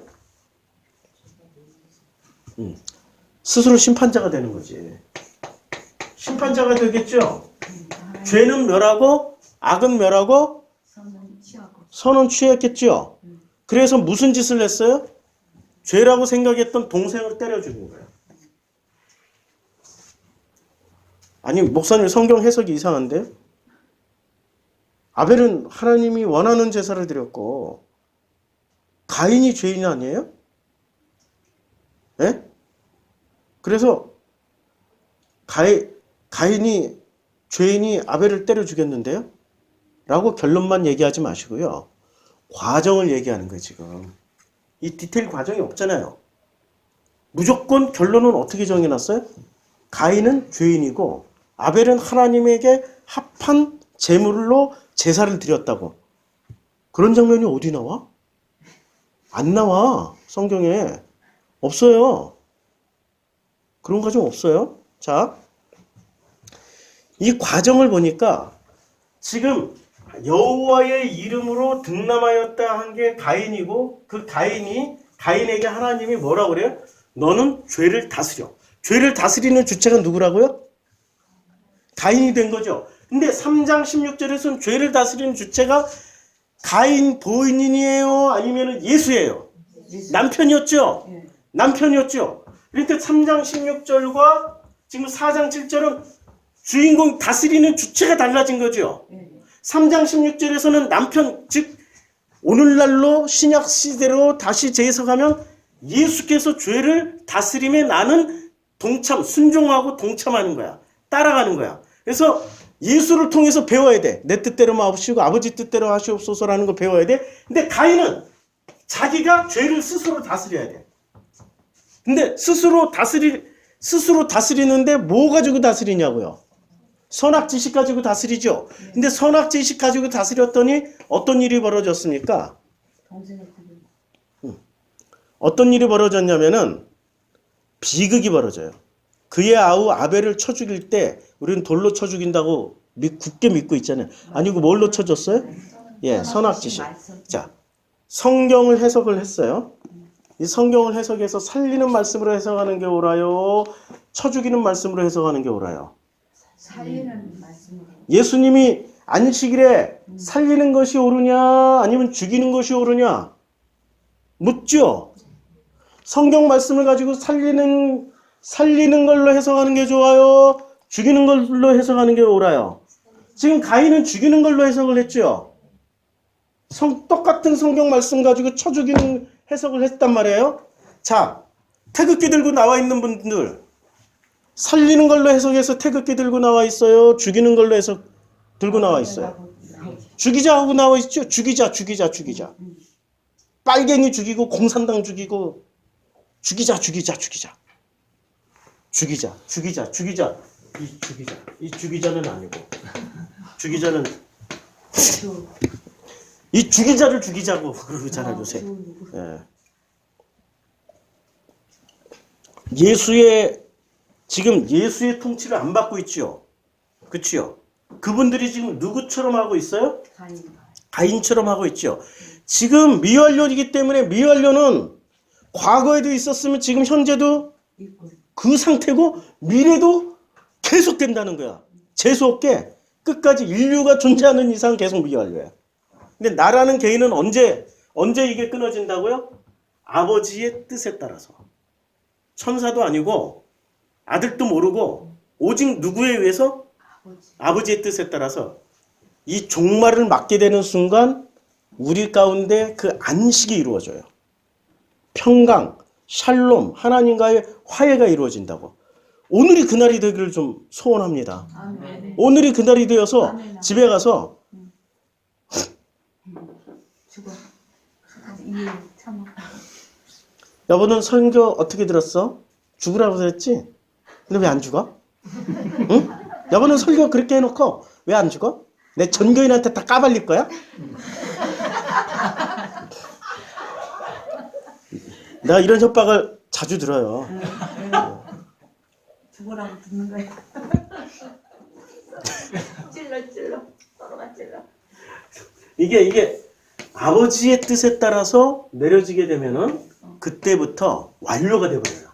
스스로 심판자가 되는 거지. 심판자가 되겠죠. 죄는 멸하고 악은 멸하고 선은 취했겠죠. 그래서 무슨 짓을 했어요? 죄라고 생각했던 동생을 때려 죽인 거예요. 아니, 목사님 성경 해석이 이상한데? 아벨은 하나님이 원하는 제사를 드렸고 가인이 죄인 아니에요? 예? 그래서 죄인이 아벨을 때려 죽였는데요? 라고 결론만 얘기하지 마시고요. 과정을 얘기하는 거예요, 지금. 이 디테일 과정이 없잖아요. 무조건 결론은 어떻게 정해놨어요? 가인은 죄인이고 아벨은 하나님에게 합한 제물로 제사를 드렸다고. 그런 장면이 어디 나와? 안 나와. 성경에. 없어요. 그런 과정 없어요. 자, 이 과정을 보니까 지금 여호와의 이름으로 등남하였다 한 게 가인이고 그 가인에게 하나님이 뭐라고 그래요? 너는 죄를 다스려. 죄를 다스리는 주체가 누구라고요? 가인이 된 거죠. 근데 3장 16절에서는 죄를 다스리는 주체가 가인 본인이에요? 아니면 예수예요? 남편이었죠? 남편이었죠? 그러니까 3장 16절과 지금 4장 7절은 주인공 다스리는 주체가 달라진 거죠. 3장 16절에서는 남편, 즉 오늘날로 신약 시대로 다시 재해석하면 예수께서 죄를 다스림에 나는 순종하고 동참하는 거야. 따라가는 거야. 그래서 예수를 통해서 배워야 돼. 내 뜻대로 마옵시고 아버지 뜻대로 하시옵소서라는 거 배워야 돼. 근데 가인은 자기가 죄를 스스로 다스려야 돼. 근데 스스로 다스리는데 뭐 가지고 다스리냐고요? 선악지식 가지고 다스리죠. 근데 선악지식 가지고 다스렸더니 어떤 일이 벌어졌습니까? 어떤 일이 벌어졌냐면은 비극이 벌어져요. 그의 아우 아벨을 쳐 죽일 때 우리는 돌로 쳐 죽인다고 굳게 믿고 있잖아요. 아니고 뭘로 쳐 줬어요? 예, 선악지식. 자, 성경을 해석을 했어요. 이 성경을 해석해서 살리는 말씀으로 해석하는 게 옳아요? 쳐 죽이는 말씀으로 해석하는 게 옳아요? 살리는 말씀으로. 예수님이 안식일에 살리는 것이 옳으냐 아니면 죽이는 것이 옳으냐 묻죠. 성경 말씀을 가지고 살리는 걸로 해석하는 게 좋아요? 죽이는 걸로 해석하는 게 옳아요? 지금 가인은 죽이는 걸로 해석을 했죠. 똑같은 성경 말씀 가지고 쳐 죽이는 해석을 했단 말이에요. 자, 태극기 들고 나와 있는 분들 살리는 걸로 해석해서 태극기 들고 나와 있어요? 죽이는 걸로 해석 들고 나와 있어요? 죽이자 하고 나와 있죠? 죽이자. 빨갱이 죽이고 공산당 죽이고 죽이자. 이 죽이자는 아니고 죽이자는 이 죽이자를 죽이자고 그러잖아요 요새. 예. 지금 예수의 통치를 안 받고 있지요. 그치요? 그분들이 지금 누구처럼 하고 있어요? 가인처럼 하고 있죠. 지금 미완료이기 때문에 미완료는 과거에도 있었으면 지금 현재도 그 상태고 미래도 계속된다는 거야. 재수없게 끝까지 인류가 존재하는 이상 계속 미완료야. 근데 나라는 개인은 언제 이게 끊어진다고요? 아버지의 뜻에 따라서. 천사도 아니고 아들도 모르고 오직 누구에 의해서? 아버지의 뜻에 따라서 이 종말을 맞게 되는 순간 우리 가운데 그 안식이 이루어져요. 평강, 샬롬, 하나님과의 화해가 이루어진다고. 오늘이 그날이 되기를 좀 소원합니다. 아멘. 오늘이 그날이 되어서 아멘. 집에 가서 죽어. 이해 참. 여보는 설교 어떻게 들었어? 죽으라고 그랬지? 근데 왜 안 죽어? 응? 여보는 설교 그렇게 해놓고 왜 안 죽어? 내 전교인한테 다 까발릴 거야? 내가 이런 협박을 자주 들어요. 죽으라고 듣는 거야. 찔러. 서로가 찔러. 이게 아버지의 뜻에 따라서 내려지게 되면은 그때부터 완료가 돼버려요.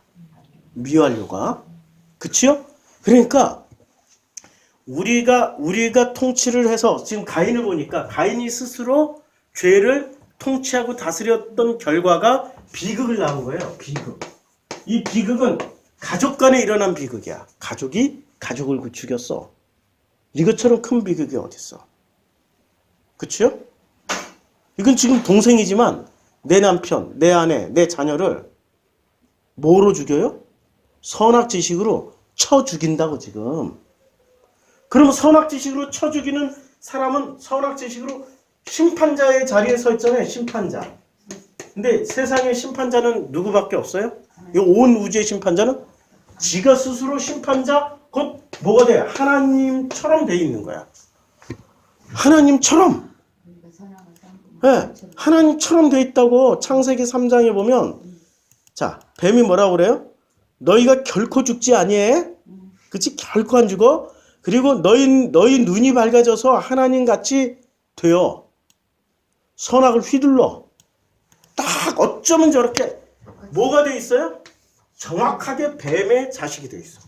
미완료가. 그치요? 그러니까 우리가 통치를 해서 지금 가인을 보니까 가인이 스스로 죄를 통치하고 다스렸던 결과가 비극을 낳은 거예요. 비극. 이 비극은 가족 간에 일어난 비극이야. 가족이 가족을 죽였어. 이것처럼 큰 비극이 어딨어. 그치요? 이건 지금 동생이지만 내 남편, 내 아내, 내 자녀를 뭐로 죽여요? 선악지식으로 쳐 죽인다고 지금. 그러면 선악지식으로 쳐 죽이는 사람은 선악지식으로 심판자의 자리에 서 있잖아요. 심판자. 근데 세상의 심판자는 누구밖에 없어요? 이 온 우주의 심판자는 지가 스스로 심판자 곧 뭐가 돼? 하나님처럼 돼 있는 거야. 하나님처럼. 네, 하나님처럼 돼 있다고. 창세기 3장에 보면 자, 뱀이 뭐라고 그래요? 너희가 결코 죽지 아니해. 그치? 결코 안 죽어. 그리고 너희 눈이 밝아져서 하나님같이 되어 선악을 휘둘러. 딱 어쩌면 저렇게 뭐가 돼 있어요? 정확하게 뱀의 자식이 돼 있어.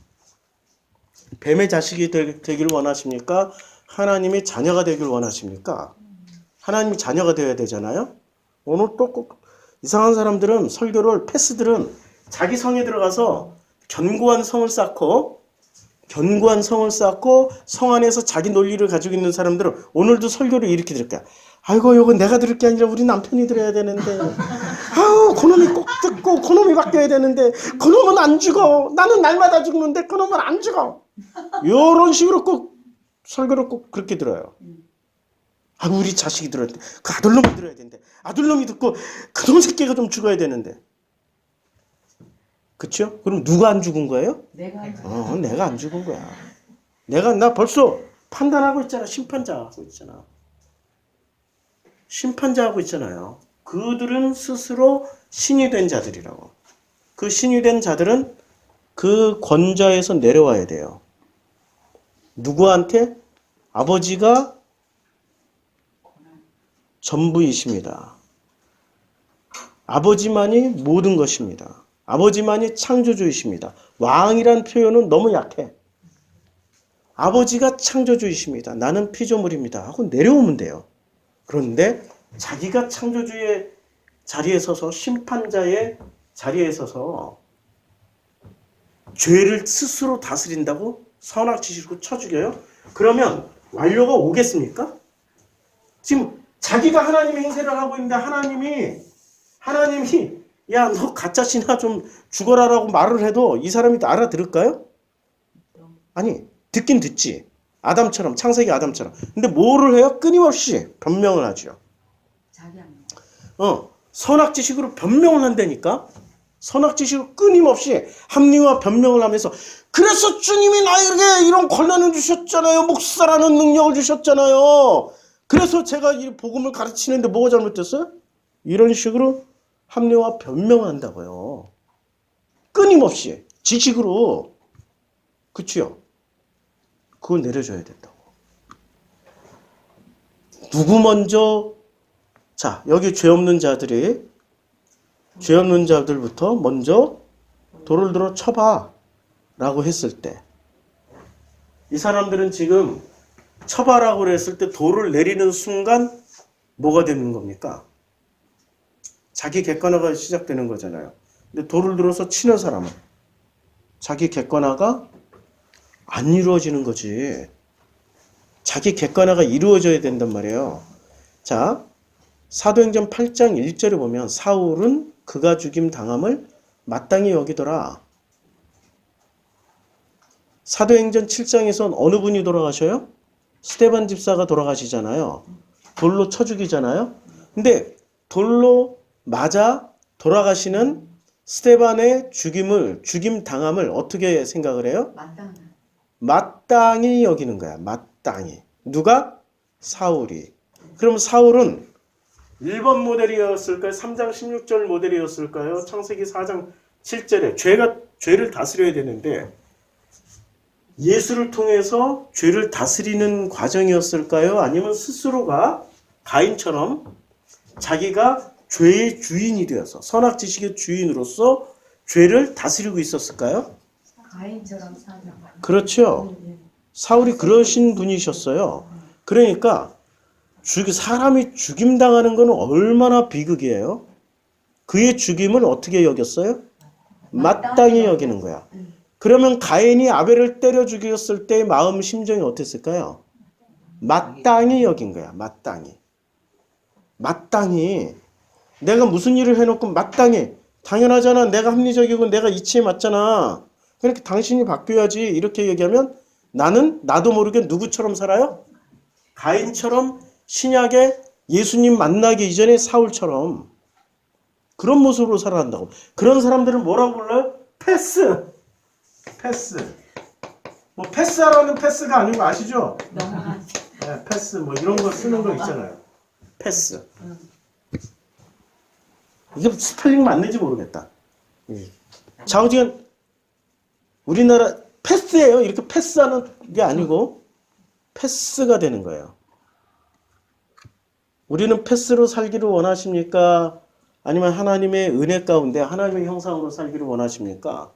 뱀의 자식이 되길 원하십니까? 하나님의 자녀가 되길 원하십니까? 하나님이 자녀가 되어야 되잖아요. 오늘 또 꼭 이상한 사람들은 설교를 패스들은 자기 성에 들어가서 견고한 성을 쌓고 성 안에서 자기 논리를 가지고 있는 사람들은 오늘도 설교를 이렇게 들을 거야. 아이고 이건 내가 들을 게 아니라 우리 남편이 들어야 되는데 아우 그놈이 꼭 듣고 그놈이 바뀌어야 되는데 그놈은 안 죽어. 나는 날마다 죽는데 그놈은 안 죽어. 이런 식으로 꼭 설교를 꼭 그렇게 들어요. 아 우리 자식이 들어야 돼. 그 아들놈이 들어야 되는데 아들놈이 듣고 그놈 새끼가 좀 죽어야 되는데. 그쵸? 그럼 누가 안 죽은 거예요? 내가 안 죽은 거야. 나 벌써 판단하고 있잖아. 심판자 하고 있잖아요. 그들은 스스로 신이 된 자들이라고. 그 신이 된 자들은 그 권좌에서 내려와야 돼요. 누구한테? 아버지가 전부이십니다. 아버지만이 모든 것입니다. 아버지만이 창조주이십니다. 왕이란 표현은 너무 약해. 아버지가 창조주이십니다. 나는 피조물입니다. 하고 내려오면 돼요. 그런데 자기가 창조주의 자리에 서서 심판자의 자리에 서서 죄를 스스로 다스린다고 선악지식으로 쳐 죽여요? 그러면 완료가 오겠습니까? 지금 자기가 하나님의 행세를 하고 있는데 하나님이 야, 너 가짜신아 좀 죽어라라고 말을 해도 이 사람이 알아들을까요? 아니, 듣긴 듣지. 아담처럼, 창세기 아담처럼. 근데 뭐를 해요? 끊임없이 변명을 하죠. 자기 안 선악지식으로 변명을 한다니까? 선악지식으로 끊임없이 합리화 변명을 하면서 그래서 주님이 나에게 이런 권한을 주셨잖아요. 목사라는 능력을 주셨잖아요. 그래서 제가 이 복음을 가르치는데 뭐가 잘못됐어요? 이런 식으로 합리화 변명을 한다고요. 끊임없이 지식으로. 그치요? 그걸 내려줘야 된다고. 누구 먼저 자, 여기 죄 없는 자들부터 먼저 돌을 들어 쳐봐 라고 했을 때 이 사람들은 지금 쳐봐라고 그랬을 때 돌을 내리는 순간 뭐가 되는 겁니까? 자기 객관화가 시작되는 거잖아요. 근데 돌을 들어서 치는 사람은 자기 객관화가 안 이루어지는 거지. 자기 객관화가 이루어져야 된단 말이에요. 자, 사도행전 8장 1절에 보면 사울은 그가 죽임 당함을 마땅히 여기더라. 사도행전 7장에선 어느 분이 돌아가셔요? 스데반 집사가 돌아가시잖아요. 돌로 쳐 죽이잖아요. 근데 돌로 맞아 돌아가시는 스데반의 죽임 당함을 어떻게 생각을 해요? 마땅히 여기는 거야. 마땅히. 누가? 사울이. 그럼 사울은 1번 모델이었을까요? 3장 16절 모델이었을까요? 창세기 4장 7절에 죄를 다스려야 되는데 예수를 통해서 죄를 다스리는 과정이었을까요? 아니면 스스로가 가인처럼 자기가 죄의 주인이 되어서 선악지식의 주인으로서 죄를 다스리고 있었을까요? 가인처럼 사자. 그렇죠. 사울이 그러신 분이셨어요. 그러니까 사람이 죽임당하는 건 얼마나 비극이에요. 그의 죽임을 어떻게 여겼어요? 마땅히 여기는 거야. 그러면 가인이 아벨을 때려 죽였을 때의 마음 심정이 어땠을까요? 마땅히 여긴 거야. 마땅히. 내가 무슨 일을 해놓고 마땅히. 당연하잖아. 내가 합리적이고 내가 이치에 맞잖아. 그러니까 당신이 바뀌어야지. 이렇게 얘기하면 나도 모르게 누구처럼 살아요? 가인처럼 신약에 예수님 만나기 이전에 사울처럼 그런 모습으로 살아간다고. 그런 사람들은 뭐라고 불러요? 패스. 뭐 패스하라는 패스가 아닌 거 아시죠? 네, 패스 뭐 이런 거 쓰는 거 있잖아요. 패스. 이게 스펠링 맞는지 모르겠다. 좌우지간 우리나라 패스예요. 이렇게 패스하는 게 아니고 패스가 되는 거예요. 우리는 패스로 살기를 원하십니까? 아니면 하나님의 은혜 가운데 하나님의 형상으로 살기를 원하십니까?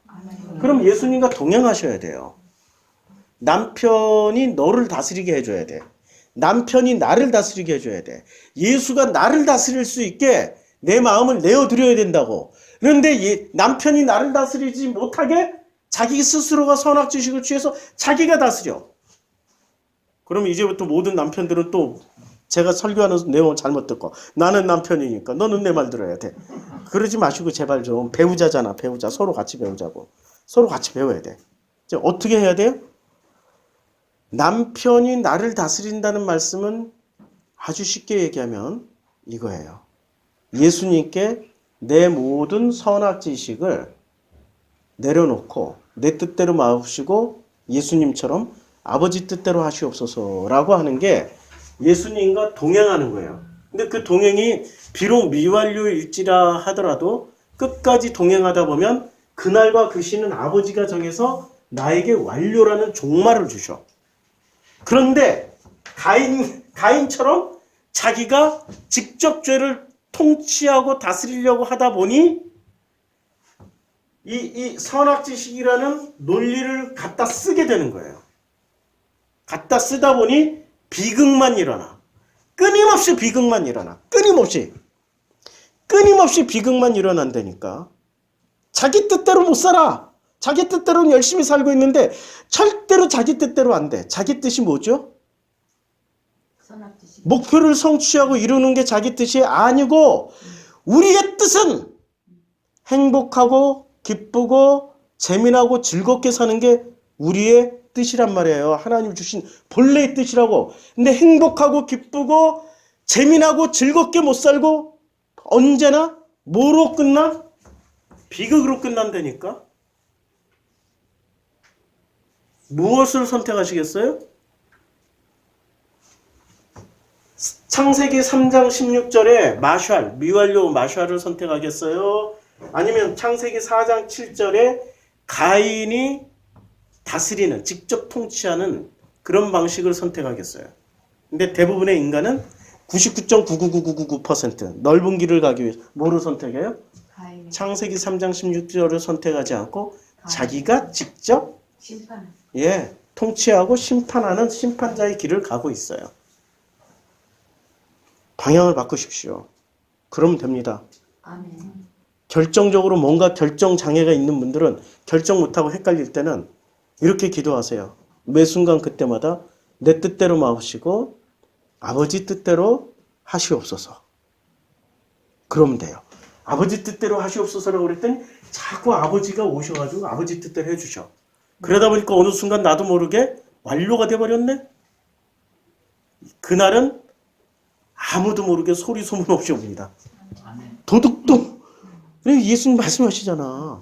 그럼 예수님과 동행하셔야 돼요. 남편이 너를 다스리게 해줘야 돼. 남편이 나를 다스리게 해줘야 돼. 예수가 나를 다스릴 수 있게 내 마음을 내어드려야 된다고. 그런데 남편이 나를 다스리지 못하게 자기 스스로가 선악지식을 취해서 자기가 다스려. 그럼 이제부터 모든 남편들은 또 제가 설교하는 내용을 잘못 듣고 나는 남편이니까 너는 내 말 들어야 돼. 그러지 마시고 제발 좀 배우자잖아. 배우자. 서로 같이 배우자고. 서로 같이 배워야 돼. 이제 어떻게 해야 돼요? 남편이 나를 다스린다는 말씀은 아주 쉽게 얘기하면 이거예요. 예수님께 내 모든 선악지식을 내려놓고 내 뜻대로 마시고 예수님처럼 아버지 뜻대로 하시옵소서라고 하는 게 예수님과 동행하는 거예요. 근데 그 동행이 비록 미완료일지라 하더라도 끝까지 동행하다 보면 그날과 그 시는 아버지가 정해서 나에게 완료라는 종말을 주셔. 그런데 가인처럼 자기가 직접 죄를 통치하고 다스리려고 하다 보니 이 선악지식이라는 논리를 갖다 쓰게 되는 거예요. 갖다 쓰다 보니 비극만 일어나. 끊임없이 비극만 일어나. 끊임없이 비극만 일어난다니까. 자기 뜻대로 못 살아. 자기 뜻대로는 열심히 살고 있는데 절대로 자기 뜻대로 안 돼. 자기 뜻이 뭐죠? 선악지식. 목표를 성취하고 이루는 게 자기 뜻이 아니고 우리의 뜻은 행복하고 기쁘고 재미나고 즐겁게 사는 게 우리의 뜻이란 말이에요. 하나님 주신 본래의 뜻이라고. 근데 행복하고 기쁘고 재미나고 즐겁게 못 살고 언제나 뭐로 끝나? 비극으로 끝난다니까. 무엇을 선택하시겠어요? 창세기 3장 16절에 마샬, 미완료 마샬을 선택하겠어요? 아니면 창세기 4장 7절에 가인이 다스리는, 직접 통치하는 그런 방식을 선택하겠어요? 근데 대부분의 인간은 99.99999% 넓은 길을 가기 위해서 뭐를 선택해요? 가인. 창세기 3장 16절을 선택하지 않고 자기가 직접 심판. 통치하고 심판하는 심판자의 길을 가고 있어요. 방향을 바꾸십시오. 그러면 됩니다. 아멘. 결정적으로 뭔가 결정 장애가 있는 분들은 결정 못하고 헷갈릴 때는 이렇게 기도하세요. 매 순간 그때마다 내 뜻대로 마시고 아버지 뜻대로 하시옵소서. 그러면 돼요. 아버지 뜻대로 하시옵소서라고 그랬더니 자꾸 아버지가 오셔가지고 아버지 뜻대로 해주셔. 그러다 보니까 어느 순간 나도 모르게 완료가 돼버렸네. 그날은 아무도 모르게 소리 소문 없이 옵니다. 도둑도 예수님 말씀하시잖아.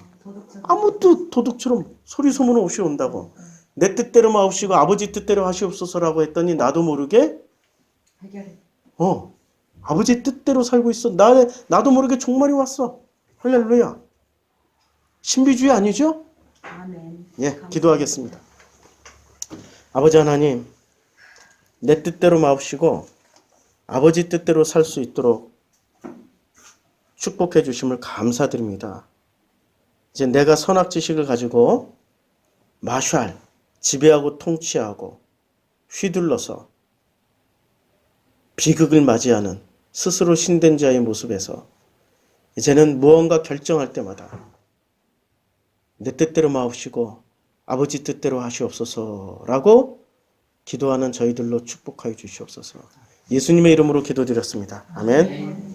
아무도 도둑처럼 소리 소문 없이 온다고. 내 뜻대로 마옵시고 아버지 뜻대로 하시옵소서라고 했더니 나도 모르게 해결해. 아버지 뜻대로 살고 있어. 나도 모르게 종말이 왔어. 할렐루야. 신비주의 아니죠? 아멘. 기도하겠습니다. 아버지 하나님, 내 뜻대로 마옵시고 아버지 뜻대로 살 수 있도록 축복해 주심을 감사드립니다. 이제 내가 선악지식을 가지고 마샬, 지배하고 통치하고 휘둘러서 비극을 맞이하는 스스로 신된 자의 모습에서 이제는 무언가 결정할 때마다 내 뜻대로 마옵시고 아버지 뜻대로 하시옵소서라고 기도하는 저희들로 축복하여 주시옵소서. 예수님의 이름으로 기도드렸습니다. 아멘.